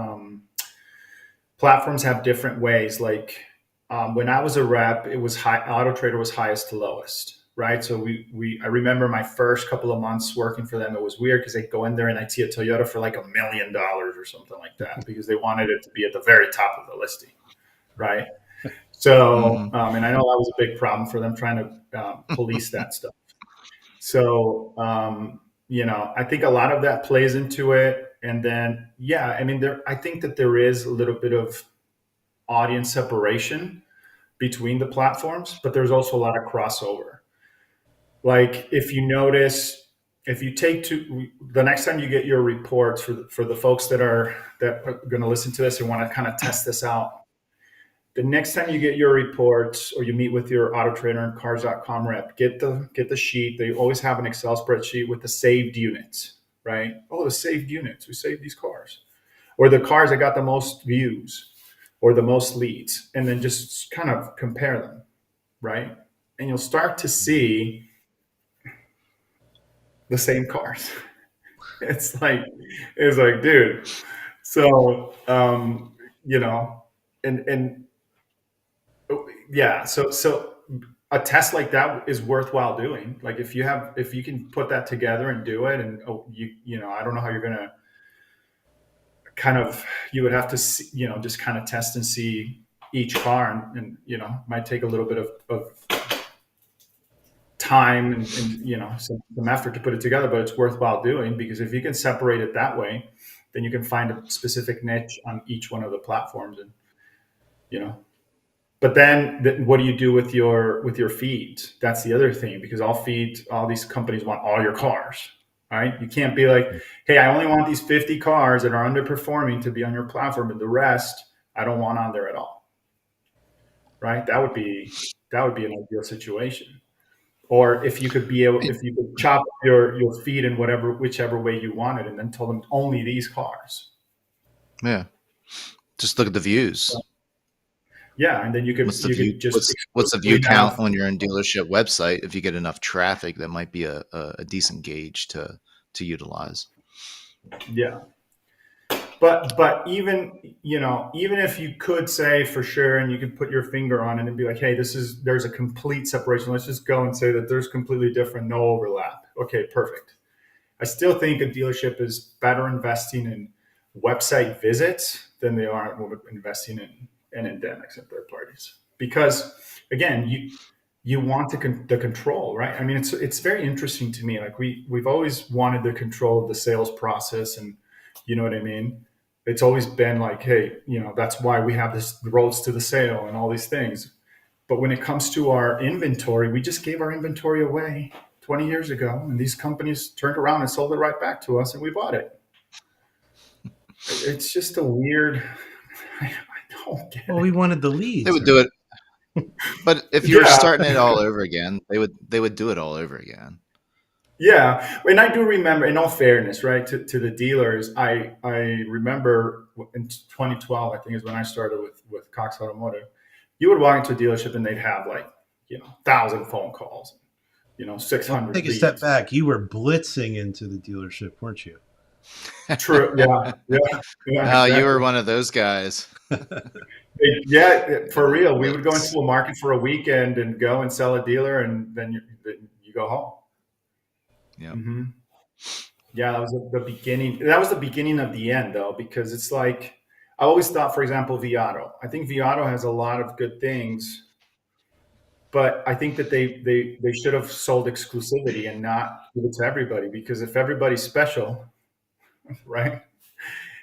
platforms have different ways. Like when I was a rep, it was Auto Trader was highest to lowest, right? So I remember my first couple of months working for them. It was weird because they'd go in there and I'd see a Toyota for like $1 million or something like that because they wanted it to be at the very top of the listing, right? So, and I know that was a big problem for them trying to police that stuff. So, I think a lot of that plays into it. And then, I mean, I think that there is a little bit of audience separation between the platforms, but there's also a lot of crossover. Like if you notice, if you take the next time you get your reports for the folks that are going to listen to this and want to kind of test this out, the next time you get your reports or you meet with your Auto Trader and Cars.com rep, get the sheet. They always have an Excel spreadsheet with the saved units, right? Oh, the saved units. We saved these cars. Or the cars that got the most views or the most leads. And then just kind of compare them, right? And you'll start to see the same cars. It's like, dude. So, and yeah, so a test like that is worthwhile doing. Like if you can put that together and do it, and I don't know how you're gonna you would have to see, just kind of test and see each car, and might take a little bit of time and some effort to put it together, but it's worthwhile doing because if you can separate it that way, then you can find a specific niche on each one of the platforms, and But then, what do you do with your feed? That's the other thing, because all these companies want all your cars, right? You can't be like, hey, I only want these 50 cars that are underperforming to be on your platform, and the rest I don't want on there at all, right? That would be an ideal situation. Or if you could chop your feed in whichever way you wanted, and then tell them only these cars. Yeah, just look at the views. Yeah, and then you could what's the view count on your own dealership website? If you get enough traffic, that might be a decent gauge to utilize. Yeah, but even if you could say for sure, and you could put your finger on it and be like, hey, there's a complete separation. Let's just go and say that there's completely different, no overlap. Okay, perfect. I still think a dealership is better investing in website visits than they are investing in endemics and third parties, because again, you want the control, right? I mean, it's very interesting to me. Like we've always wanted the control of the sales process, and you know what I mean? It's always been like, hey, that's why we have this roads to the sale and all these things. But when it comes to our inventory, we just gave our inventory away 20 years ago, and these companies turned around and sold it right back to us, and we bought it. It's just a weird. I don't get Well, we wanted the leads. They would do it, but if you were starting it all over again, they would do it all over again. Yeah, and I do remember, in all fairness, right, to the dealers, I remember in 2012, I think is when I started with Cox Automotive. You would walk into a dealership and they'd have like, 1,000 phone calls, Well, take 600 a step leads. back. You were blitzing into the dealership, weren't you? True. Yeah. Yeah. Yeah. Oh, you were Exactly. one of those guys. Yeah, Good for old real. We would go Blitz. into a market for a weekend and go and sell a dealer, and then you go home. Yep. Hmm. Yeah, that was the beginning. That was the beginning of the end, though, because it's like I always thought, for example, Viato. I think Viato has a lot of good things, but I think that they should have sold exclusivity and not give it to everybody. Because if everybody's special, right?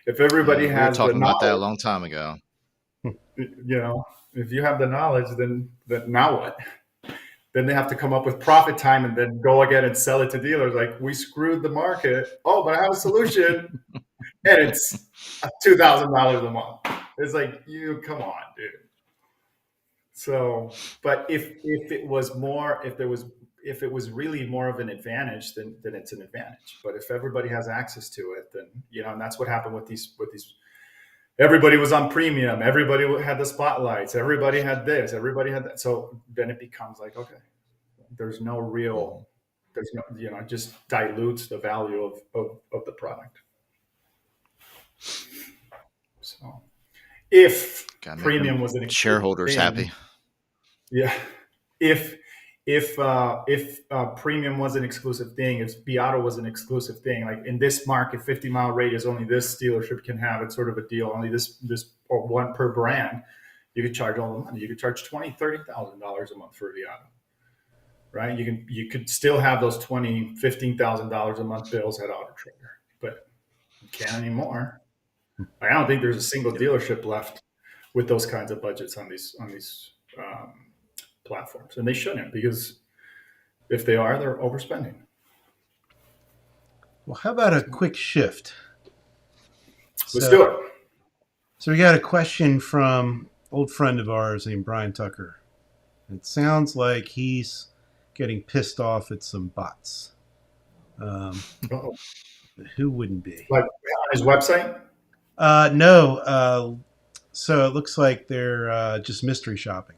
If everybody Yeah, we were has the talking about that a knowledge, long time ago. if you have the knowledge, then now what? Then they have to come up with profit time and then go again and sell it to dealers. Like we screwed the market. Oh, but I have a solution, and it's $2,000 a month. It's like you come on, dude. So, but if it was more, if it was really more of an advantage, then it's an advantage. But if everybody has access to it, then and that's what happened with these. Everybody was on premium. Everybody had the spotlights. Everybody had this. Everybody had that. So then it becomes like, okay, there's no real, Mhm. there's no, it just dilutes the value of the product. So if Gotta make them premium was an exclusive shareholders thing, happy. yeah, if if premium was an exclusive thing, if Beato was an exclusive thing, like in this market, 50-mile radius, only this dealership can have it, sort of a deal, only this or one per brand, you could charge all the money. You could charge $20,000-$30,000 a month for Beato, right? You could still have those $15,000 a month bills at Auto Trader, but you can't anymore. I don't think there's a single Yep. dealership left with those kinds of budgets on these platforms, and they shouldn't, because if they are, they're overspending. Well, how about a So quick shift? let's So, do it. so we got a question from old friend of ours named Brian Tucker. It sounds like he's getting pissed off at some bots. Um, Uh-oh. who wouldn't be? Like on his website. No. So it looks like they're just mystery shopping.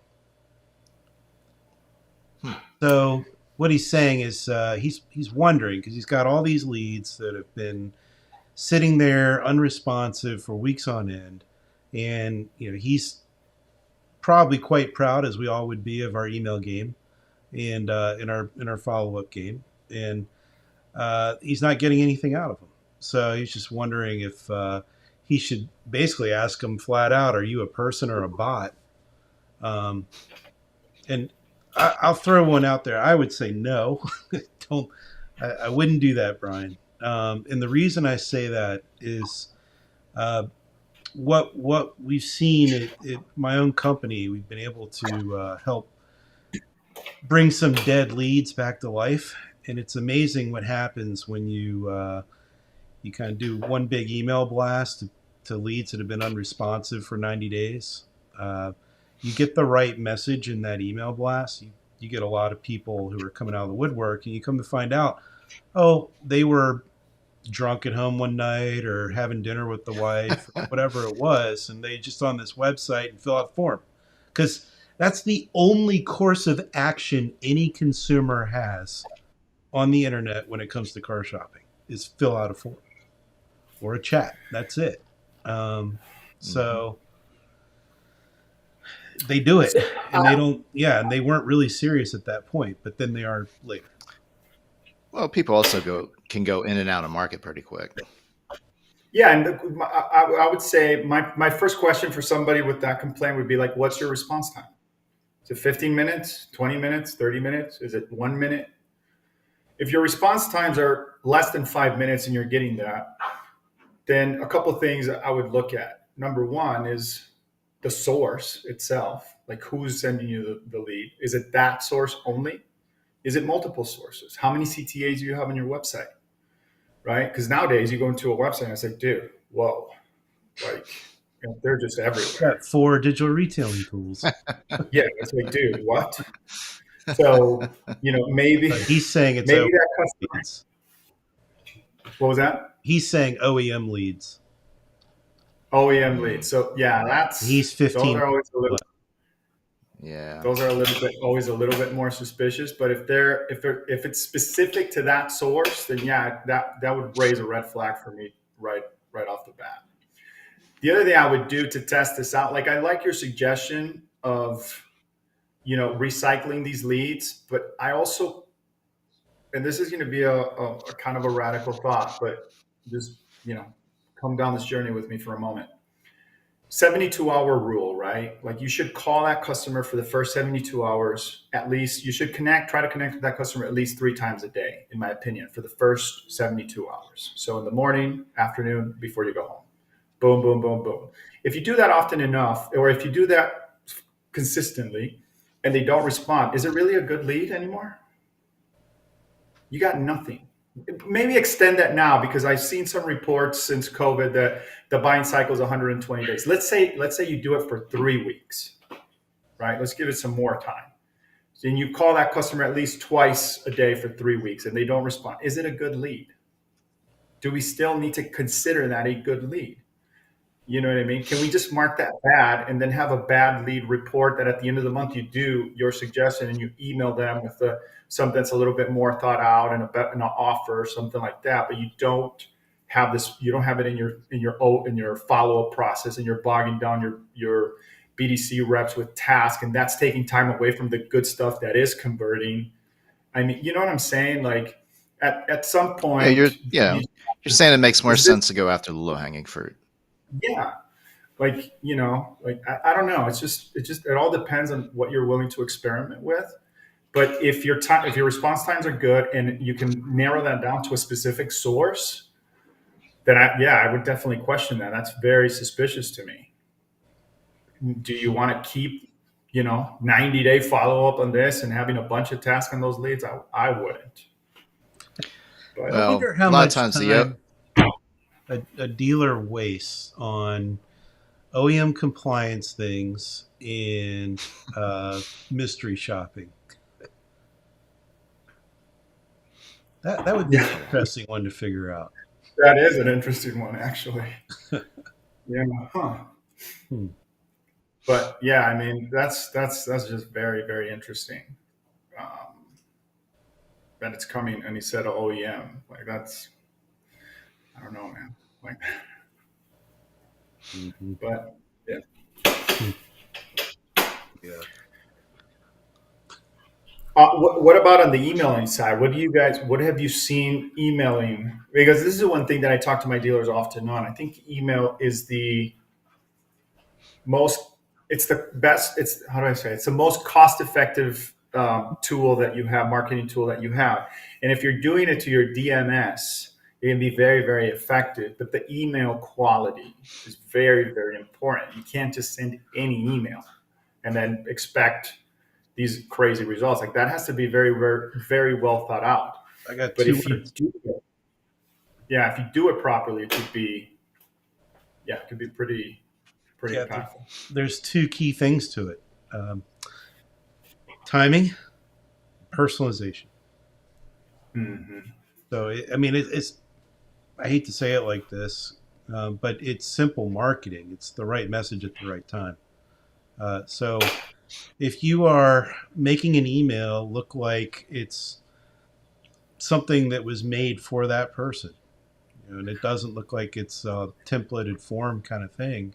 Hmm. So what he's saying is he's wondering because he's got all these leads that have been sitting there unresponsive for weeks on end, and he's probably quite proud, as we all would be, of our email game and in our follow up game, and he's not getting anything out of them. So he's just wondering if he should basically ask him flat out, "Are you a person or a bot?" Um, and I'll throw one out there. I would say no. Don't. I wouldn't do that, Brian. And the reason I say that is uh, what we've seen at my own company. We've been able to help bring some dead leads back to life, and it's amazing what happens when you kind of do one big email blast to leads that have been unresponsive for 90 days. Uh, you get the right message in that email blast. You get a lot of people who are coming out of the woodwork, and you come to find out, oh, they were drunk at home one night or having dinner with the wife or whatever it was, and they just on this website and fill out a form. Because that's the only course of action any consumer has on the internet when it comes to car shopping is fill out a form or a chat. That's it. Um, Mhm. so they do it, So, and they don't. Yeah, and they weren't really serious at that point, but then they are later. Well, people also can go in and out of market pretty quick. yeah, and I would say my first question for somebody with that complaint would be like, "What's your response time? Is it 15 minutes, 20 minutes, 30 minutes? Is it 1 minute?" If your response times are less than 5 minutes and you're getting that, then a couple of things I would look at. Number one is the source itself, like who's sending you the lead. Is it that source only? Is it multiple sources? How many CTAs do you have on your website? Right? Because nowadays you go into a website and it's like, dude, whoa, like they're just everywhere. Got 4 digital retailing tools. Yeah, it's like, dude, what? So, maybe He's saying it's maybe OEM that customer. leads. What was that? He's saying OEM leads. OEM leads. So yeah, He's those 15. are always a little. Yeah. Those are always a little bit more suspicious. But if it's specific to that source, then yeah, that would raise a red flag for me right off the bat. The other thing I would do to test this out, like I like your suggestion of recycling these leads, but I also, and this is going to be a kind of a radical thought, but just come down this journey with me for a moment. 72-hour rule, right? Like you should call that customer for the first 72 hours. At least you should try to connect with that customer at least 3 times a day, in my opinion, for the first 72 hours. So in the morning, afternoon, before you go home. Boom, boom, boom, boom. If you do that often enough, or if you do that consistently and they don't respond, is it really a good lead anymore? You got nothing. Maybe extend that now, because I've seen some reports since COVID that the buying cycle is 120 days. Let's say you do it for 3 weeks, right? Let's give it some more time. So you call that customer at least twice a day for 3 weeks and they don't respond. Is it a good lead? Do we still need to consider that a good lead? You know what I mean? Can we just mark that bad and then have a bad lead report that at the end of the month you do your suggestion and you email them with something that's a little bit more thought out and an offer or something like that, but you don't have it in your follow-up process, and you're bogging down your BDC reps with tasks, and that's taking time away from the good stuff that is converting. I mean, you know what I'm saying? Like at some point, You're saying it makes more sense to go after the low-hanging fruit. Yeah. Like, I don't know. It all depends on what you're willing to experiment with. But if your response times are good and you can narrow that down to a specific source, then I would definitely question that. That's very suspicious to me. Do you want to keep, 90-day follow up on this and having a bunch of tasks on those leads? I wouldn't. But I wonder how a lot much of times time a dealer wastes on OEM compliance things and mystery shopping. That would be an interesting one to figure out. That is an interesting one, actually. Yeah. Huh. But yeah, I mean, that's just very, very interesting. That it's coming, and he said OEM. Like that's, I don't know, man. Like, but yeah. Yeah. What about on the emailing side? What have you seen emailing? Because this is one thing that I talk to my dealers often on. I think email is it's the best, how do I say it? It's the most cost-effective marketing tool that you have. And if you're doing it to your DMS, it can be very, very effective. But the email quality is very, very important. You can't just send any email and then expect these crazy results. Like that has to be very, very, very well thought out. I got But 2 if you words. if you do it properly, it could be pretty Yeah, impactful. There's 2 key things to it: timing, personalization. Mm-hmm. So, it's. I hate to say it like this, but it's simple marketing. It's the right message at the right time. So, if you are making an email look like it's something that was made for that person, and it doesn't look like it's a templated form kind of thing,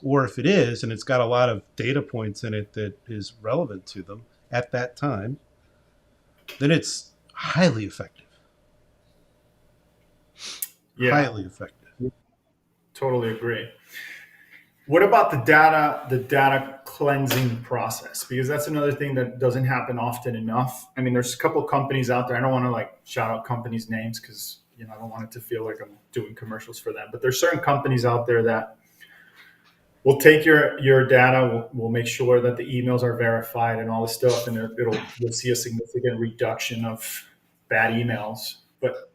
or if it is and it's got a lot of data points in it that is relevant to them at that time, then it's highly effective. Yeah, highly effective. totally agree. What about the data cleansing process? Because that's another thing that doesn't happen often enough. I mean, there's a couple of companies out there. I don't want to shout out companies' names because I don't want it to feel like I'm doing commercials for them. But there's certain companies out there that will take your data. We'll make sure that the emails are verified and all this stuff, and you'll see a significant reduction of bad emails. But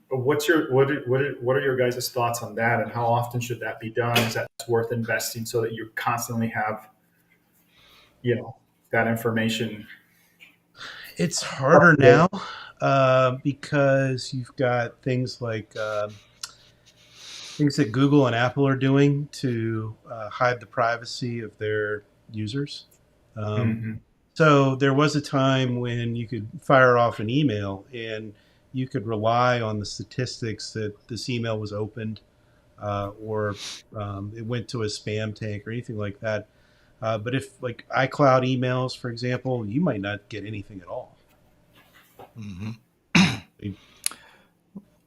what are your guys' thoughts on that, and how often should that be done? Is that worth investing so that you constantly have, that information? It's harder now because you've got things like things that Google and Apple are doing to hide the privacy of their users. Um, Mm-hmm. so there was a time when you could fire off an email and you could rely on the statistics that this email was opened or it went to a spam tank or anything like that. But if like iCloud emails, for example, you might not get anything at all. Mm-hmm. The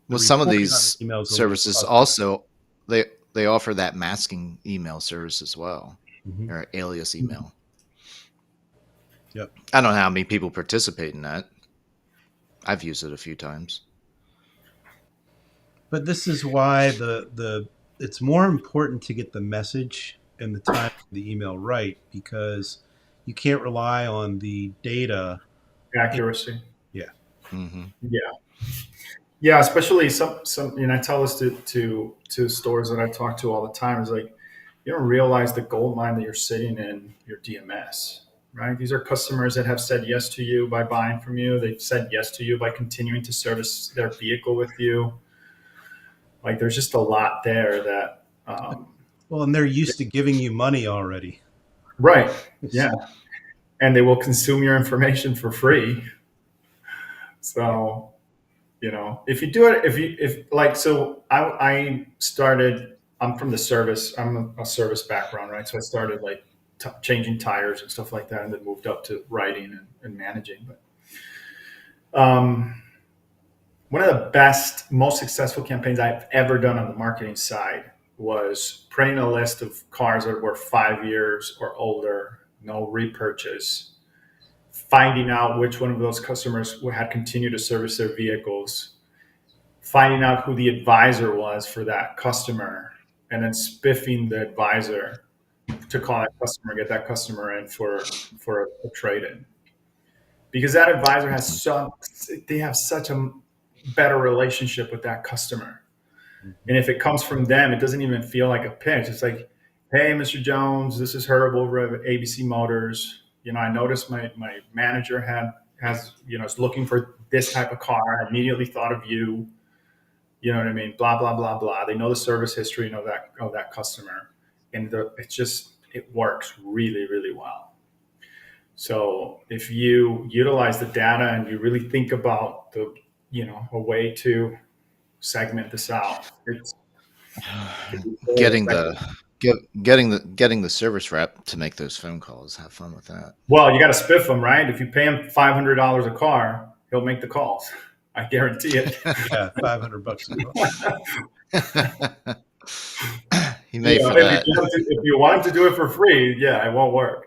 Well, some of reporting on these the emails is a little services suspect. also they offer that masking email service as well, Mm-hmm. or alias email. Yep. I don't know how many people participate in that. I've used it a few times. But this is why the it's more important to get the message and the time of the email right because you can't rely on the data. Accuracy. Yeah. Mm-hmm. Yeah. Yeah, especially some. And I tell this to stores that I talk to all the time. Is like you don't realize the gold mine that you're sitting in your DMS. Right? These are customers that have said yes to you by buying from you. They've said yes to you by continuing to service their vehicle with you. Like there's just a lot there that. Well, and they're used to giving you money already. Right. Yeah. So, And they will consume your information for free. yeah. So, if you do it, if like, so I started, I'm from the service, I'm a service background, right? So I started like changing tires and stuff like that, and then moved up to writing and managing. But one of the best, most successful campaigns I've ever done on the marketing side was printing a list of cars that were 5 years or older, no repurchase, finding out which one of those customers had continued to service their vehicles, finding out who the advisor was for that customer, and then spiffing the advisor to call that customer, get that customer in for a trade in, because that advisor has they have such a better relationship with that customer. Mm-hmm. And if it comes from them, it doesn't even feel like a pitch. It's like, hey, Mr. Jones, this is Herb over at ABC Motors. I noticed my manager is looking for this type of car. I immediately thought of you. You know what I mean? Blah, blah, blah, blah. They know the service history of that customer. And it works really, really well. So if you utilize the data and you really think about a way to segment this out, it can be very Getting effective. getting the service rep to make those phone calls. Have fun with that. Well, you got to spiff them, right? If you pay him $500 a car, he'll make the calls. I guarantee it. Yeah, $500 a car. He made for that. If you want him to do it for free, yeah, it won't work.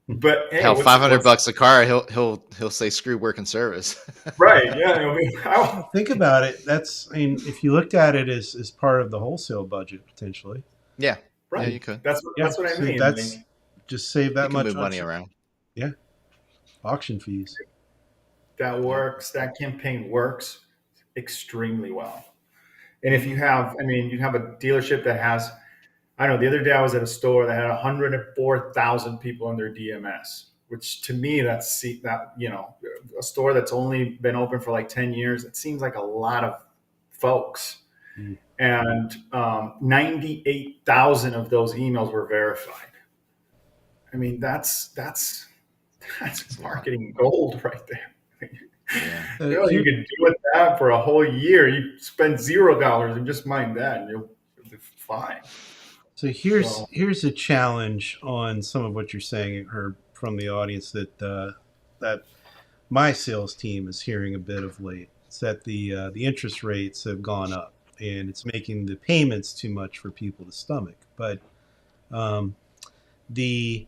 But hey, Hell, $500 a car. He'll say screw work and service. right? Yeah, Think about it. I mean, if you looked at it as part of the wholesale budget potentially. Yeah, right. yeah, you could. That's what I so mean. that's just save You that can much move on money around. Yeah, auction fees. That works. That campaign works extremely well. And if you have a dealership that has, I don't know, the other day I was at a store that had 104,000 people on their DMS, which to me, a store that's only been open for like 10 years, it seems like a lot of folks. Mm. And 98,000 of those emails were verified. I mean, that's marketing gold right there. Yeah. You can do with that for a whole year. You spend $0 and just mind that, and you'll be fine. So here's a challenge on some of what you're saying, Herb, from the audience that my sales team is hearing a bit of late. It's that the interest rates have gone up, and it's making the payments too much for people to stomach. But the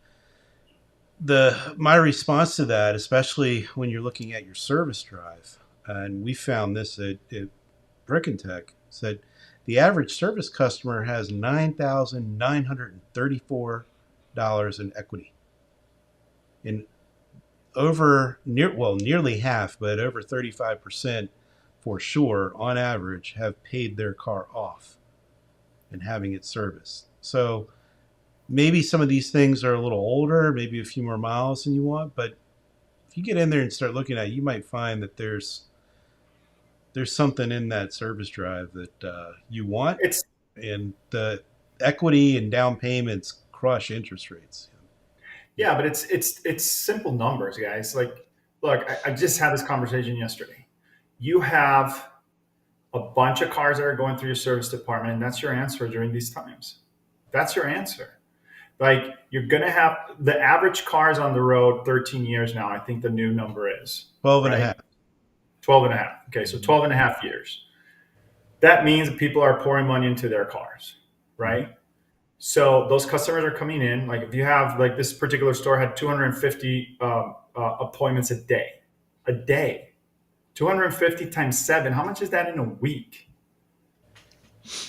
my response to that, especially when you're looking at your service drive, and we found this at Brick and Tech, is that the average service customer has $9,934 in equity. And nearly half, but over 35% for sure, on average, have paid their car off and having it serviced. So maybe some of these things are a little older, maybe a few more miles than you want, but if you get in there and start looking at it, you might find that there's something in that service drive that you want, It's and the equity and down payments crush interest rates. Yeah, but it's simple numbers, guys. Like, look, I just had this conversation yesterday. You have a bunch of cars that are going through your service department, and that's your answer during these times. That's your answer. Like, you're gonna have the average cars on the road 13 years now. I think the new number is 12 and a right. half. 12 and a half. Okay, so 12 and a half years. That means people are pouring money into their cars, right? So those customers are coming in. Like, if you have, like, this particular store had 250 appointments a day, 250 times 7. How much is that in a week?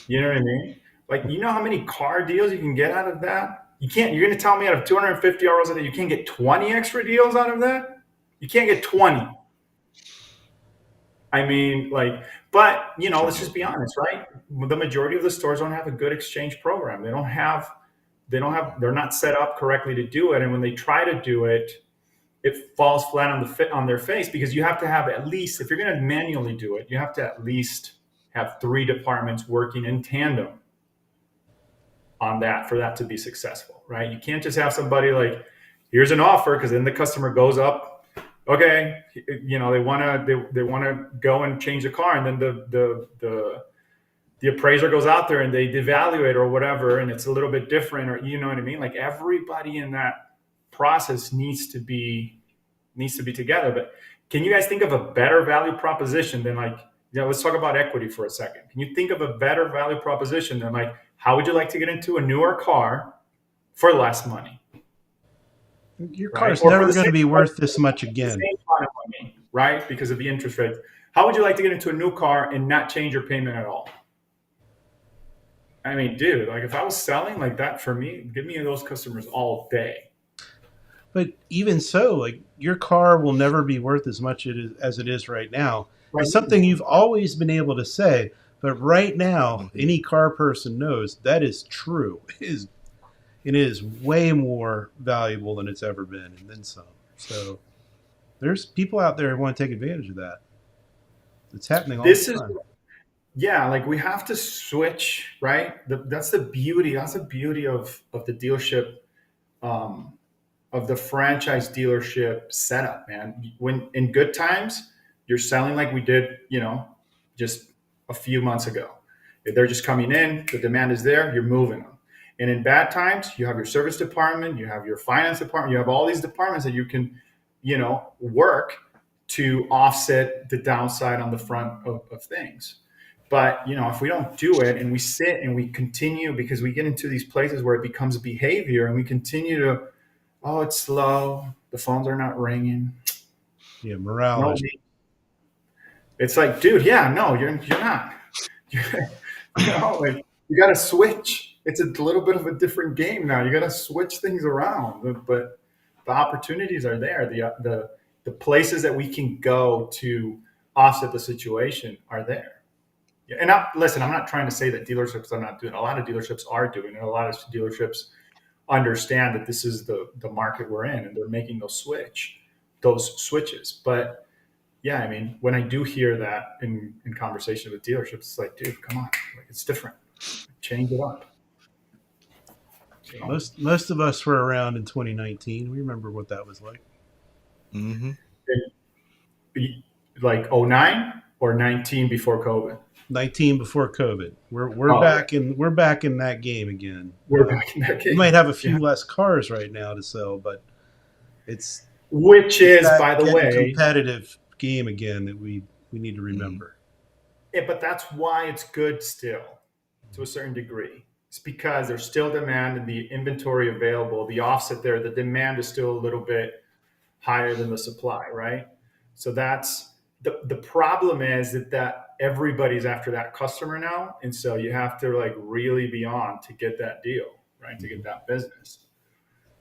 You know what I mean? Like, you know how many car deals you can get out of that? You can't. You're going to tell me out of 250 hours a day, you can't get 20 extra deals out of that? You can't get 20. I mean, like, but, let's just be honest, right? The majority of the stores don't have a good exchange program. They're not set up correctly to do it. And when they try to do it, it falls flat on their face, because you have to have, at least, if you're going to manually do it, you have to at least have 3 departments working in tandem on that for that to be successful, right? You can't just have somebody like, here's an offer, because then the customer goes up. Okay, they want to go and change the car, and then the appraiser goes out there and they devalue it or whatever, and it's a little bit different, or you know what I mean? Like, everybody in that process needs to be together. But can you guys think of a better value proposition than, like, let's talk about equity for a second. Can you think of a better value proposition than, like, how would you like to get into a newer car for less money? Your car's never going to be worth this much again. Same kind of money, right? Because of the interest rates. How would you like to get into a new car and not change your payment at all? I mean, dude, like, if I was selling like that, for me, give me those customers all day. But even so, like, your car will never be worth as much as it is right now. Right. It's something you've always been able to say, but right now, any car person knows that is true. It is way more valuable than it's ever been, and then some. So there's people out there who want to take advantage of that. It's happening all the time. Yeah, like, we have to switch, right? That's the beauty. That's the beauty of the dealership, of the franchise dealership setup, man. When in good times, you're selling like we did, just a few months ago. If they're just coming in, the demand is there, you're moving them. And in bad times, you have your service department, you have your finance department, you have all these departments that you can, work to offset the downside on the front of things. But, if we don't do it, and we sit and we continue, because we get into these places where it becomes behavior, and we continue to, oh, it's slow, the phones are not ringing. Yeah, morale. It's like, dude, yeah, no, you're not. Like, you got to switch. It's a little bit of a different game now. You got to switch things around, but the opportunities are there. The places that we can go to offset the situation are there. Yeah, and listen, I'm not trying to say that dealerships are not doing. A lot of dealerships are doing, and a lot of dealerships understand that this is the market we're in, and they're making those switches. But yeah, I mean, when I do hear that in conversation with dealerships, it's like, dude, come on, like, it's different. Change it up. Most of us were around in 2019. We remember what that was like. Mm-hmm. Like 09 or 19 before COVID? 19 before COVID. We're back in that game again. We're back in that game. We might have a few less cars right now to sell, but it's by the way, competitive game again that we need to remember. Yeah, but that's why it's good still, to a certain degree. It's because there's still demand and the inventory available, the offset there, the demand is still a little bit higher than the supply, right? So that's the problem, is that everybody's after that customer now. And so you have to, like, really be on to get that deal, right? To get that business.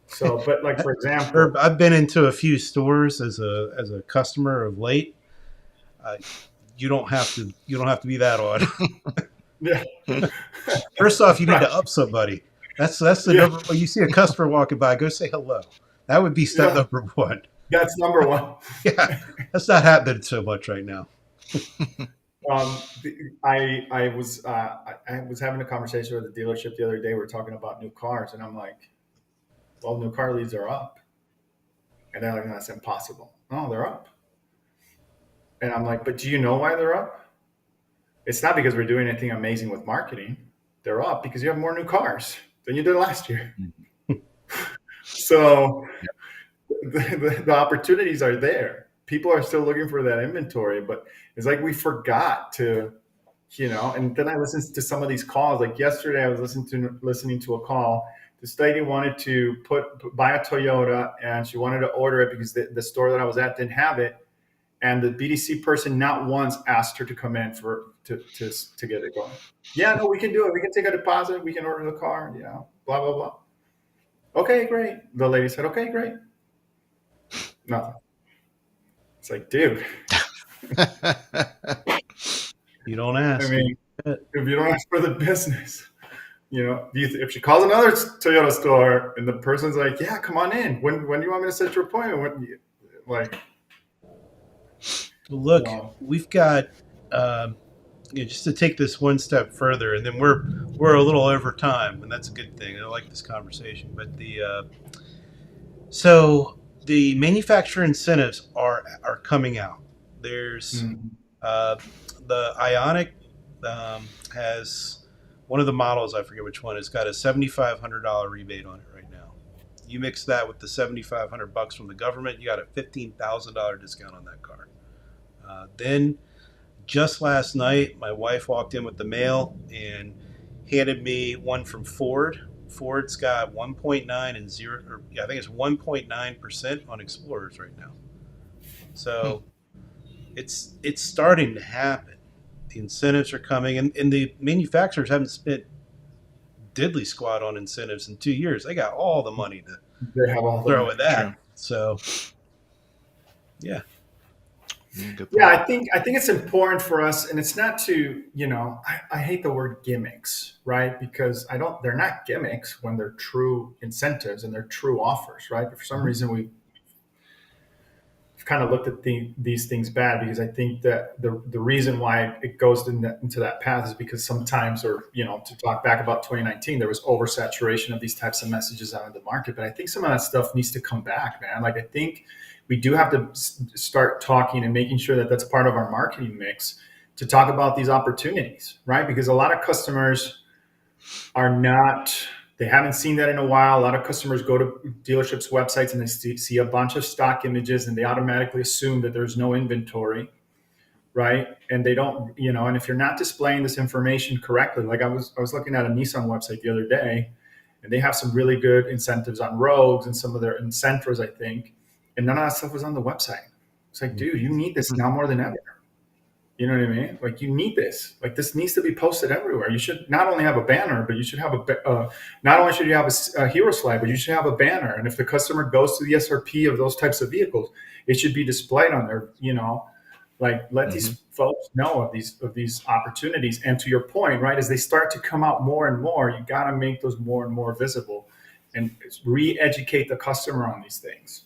So, but, like, for example, Herb, I've been into a few stores as a customer of late. You don't have to be that odd. Yeah. First off, you need to up somebody. That's the Yeah, number. When you see a customer walking by, go say hello. That would be step yeah, number one. that's number one. Yeah, that's not happening so much right now. I was having a conversation with a dealership the other day. We were talking about new cars, and I'm like, "Well, new car leads are up," and they're like, "No, that's impossible." No, they're up, and I'm like, "But do you know why they're up? It's not because we're doing anything amazing with marketing. They're up because you have more new cars than you did last year. So the opportunities are there. People are still looking for that inventory, but it's like we forgot to, and then I listened to some of these calls. Like yesterday, I was listening to a call. This lady wanted to buy a Toyota, and she wanted to order it because the store that I was at didn't have it. And the BDC person not once asked her to come in to get it going. Yeah, no, we can do it. We can take a deposit. We can order the car. Blah blah blah. Okay, great. The lady said, okay, great. Nothing. It's like, dude. You don't ask. I mean, if you don't ask for the business, if she calls another Toyota store and the person's like, yeah, come on in. When do you want me to set your appointment? Like, Look, we've got just to take this one step further, and then we're a little over time, and that's a good thing. I like this conversation, but so the manufacturer incentives are coming out. There's the Ionic has one of the models, I forget which one, it's got a $7,500 rebate on it right now. You mix that with the $7,500 from the government, you got a $15,000 discount on that car. Then just last night, my wife walked in with the mail and handed me one from Ford. Ford's got 1.9 and 0, or I think it's 1.9% on Explorers right now. So it's starting to happen. The incentives are coming, and the manufacturers haven't spent diddly squat on incentives in 2 years. They got all the money to throw at that. True. So, yeah. Yeah, I think it's important for us, and it's not to, I hate the word gimmicks, right? Because they're not gimmicks when they're true incentives and they're true offers, right? But for some reason we've kind of looked at these things bad, because I think that the reason why it goes into that path is because sometimes, or, to talk back about 2019, there was oversaturation of these types of messages out in the market. But I think some of that stuff needs to come back, man. Like, I think we do have to start talking and making sure that that's part of our marketing mix to talk about these opportunities, right? Because a lot of customers they haven't seen that in a while. A lot of customers go to dealerships' websites and they see a bunch of stock images and they automatically assume that there's no inventory, right? And they don't, and if you're not displaying this information correctly, like I was looking at a Nissan website the other day, and they have some really good incentives on Rogues and some of their Incentras, I think. And none of that stuff was on the website. It's like, dude, you need this now more than ever. You know what I mean? Like, you need this. Like, this needs to be posted everywhere. You should not only have a banner, but you should have not only should you have a hero slide, but you should have a banner. And if the customer goes to the SRP of those types of vehicles, it should be displayed on there. Like, let these folks know of these opportunities. And to your point, right, as they start to come out more and more, you got to make those more and more visible and re-educate the customer on these things.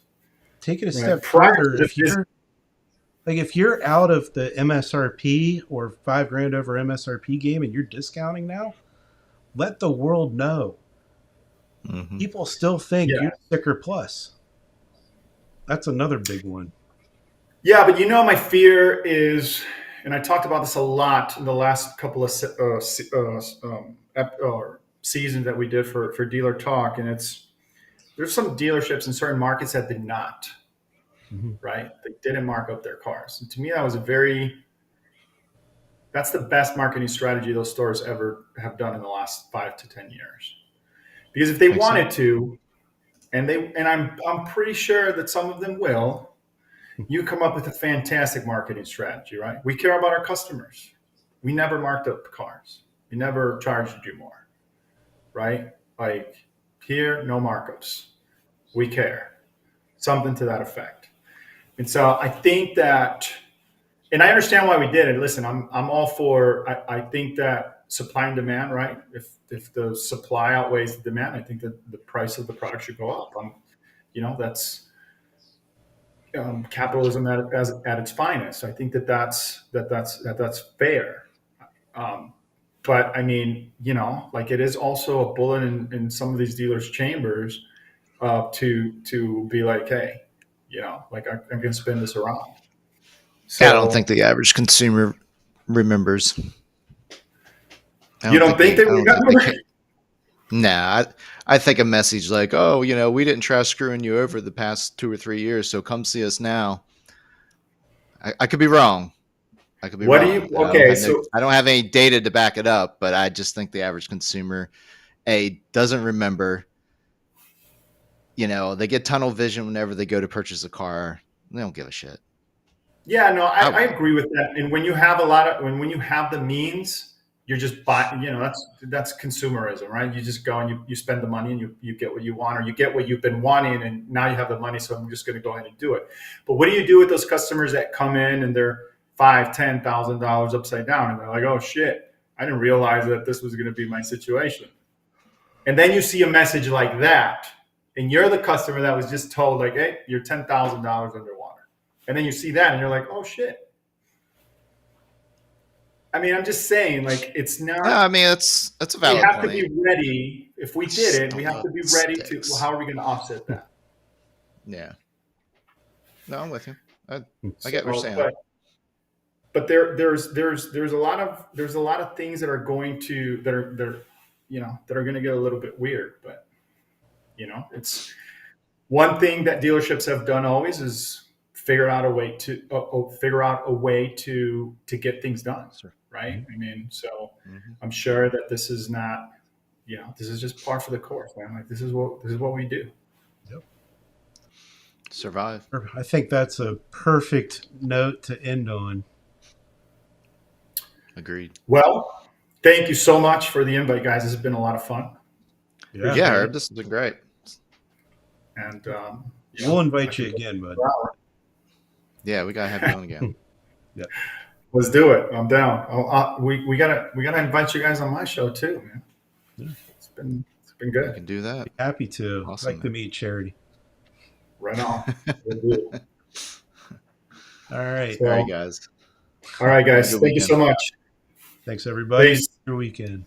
Take it a step further. If you're out of the MSRP or $5,000 over MSRP game and you're discounting now, let the world know. People still think you're sticker plus. That's another big one. Yeah, but my fear is, and I talked about this a lot in the last couple of seasons that we did for DealerTalk, and there's some dealerships in certain markets that did not, right? They didn't mark up their cars. And to me, that's the best marketing strategy those stores ever have done in the last 5 to 10 years. Because if they wanted to, and I'm pretty sure that some of them will, you come up with a fantastic marketing strategy, right? We care about our customers. We never marked up the cars. We never charged you more, right? Like, here, no markups. We care. Something to that effect. And so I think that, and I understand why we did it. Listen, I'm all for, I think that supply and demand, right? If the supply outweighs the demand, I think that the price of the product should go up. That's capitalism at its finest. I think that's fair. Um, but I mean, like it is also a bullet in some of these dealers' chambers to be like, hey, like I'm going to spin this around. Yeah, I don't think So the average consumer remembers. you don't think they I don't think they remember? can. Nah, I think a message like, "Oh, we didn't try screwing you over the past 2 or 3 years, so come see us now." I could be wrong. I could be What do wrong. you? And Okay, so I don't have any data to back it up, but I just think the average consumer, doesn't remember. They get tunnel vision whenever they go to purchase a car. They don't give a shit. yeah, no, I I agree with that. And when you have when you have the means, you're just buying. That's consumerism, right? You just go and you spend the money and you get what you want, or you get what you've been wanting, and now you have the money, so I'm just going to go ahead and do it. But what do you do with those customers that come in and they're $5,000-$10,000 upside down, and they're like, oh shit, I didn't realize that this was going to be my situation. And then you see a message like that, and you're the customer that was just told like, hey, you're $10,000 underwater. And then you see that and you're like, oh shit. I mean, I'm just saying, like, it's not. No, I mean that's a We valid have to point. be ready. If we did it, we have to be ready to. Sticks. How are we going to offset that? Yeah. No, I'm with you. I get what you're saying. But there's a lot of things that are going to that are going to get a little bit weird. But it's one thing that dealerships have done always is figure out a way to get things done. Sure. Right? I mean, so Mm-hmm. I'm sure that this is not, this is just par for the course, man. Like this is what we do. Yep. Survive. I think that's a perfect note to end on. Agreed. Well, thank you so much for the invite, guys. This has been a lot of fun. Yeah, Herb, this has been great. And we'll invite you again, bud. Yeah, we gotta have you on again. Yeah. Let's do it. I'm down. We gotta invite you guys on my show too, man. Yeah. It's been We good. can do that. Happy to. Awesome, Like to meet Charity. Right on. All right. So, All right, guys. All right, guys. Have a good Thank you so much. Thanks, everybody. Peace. Your weekend.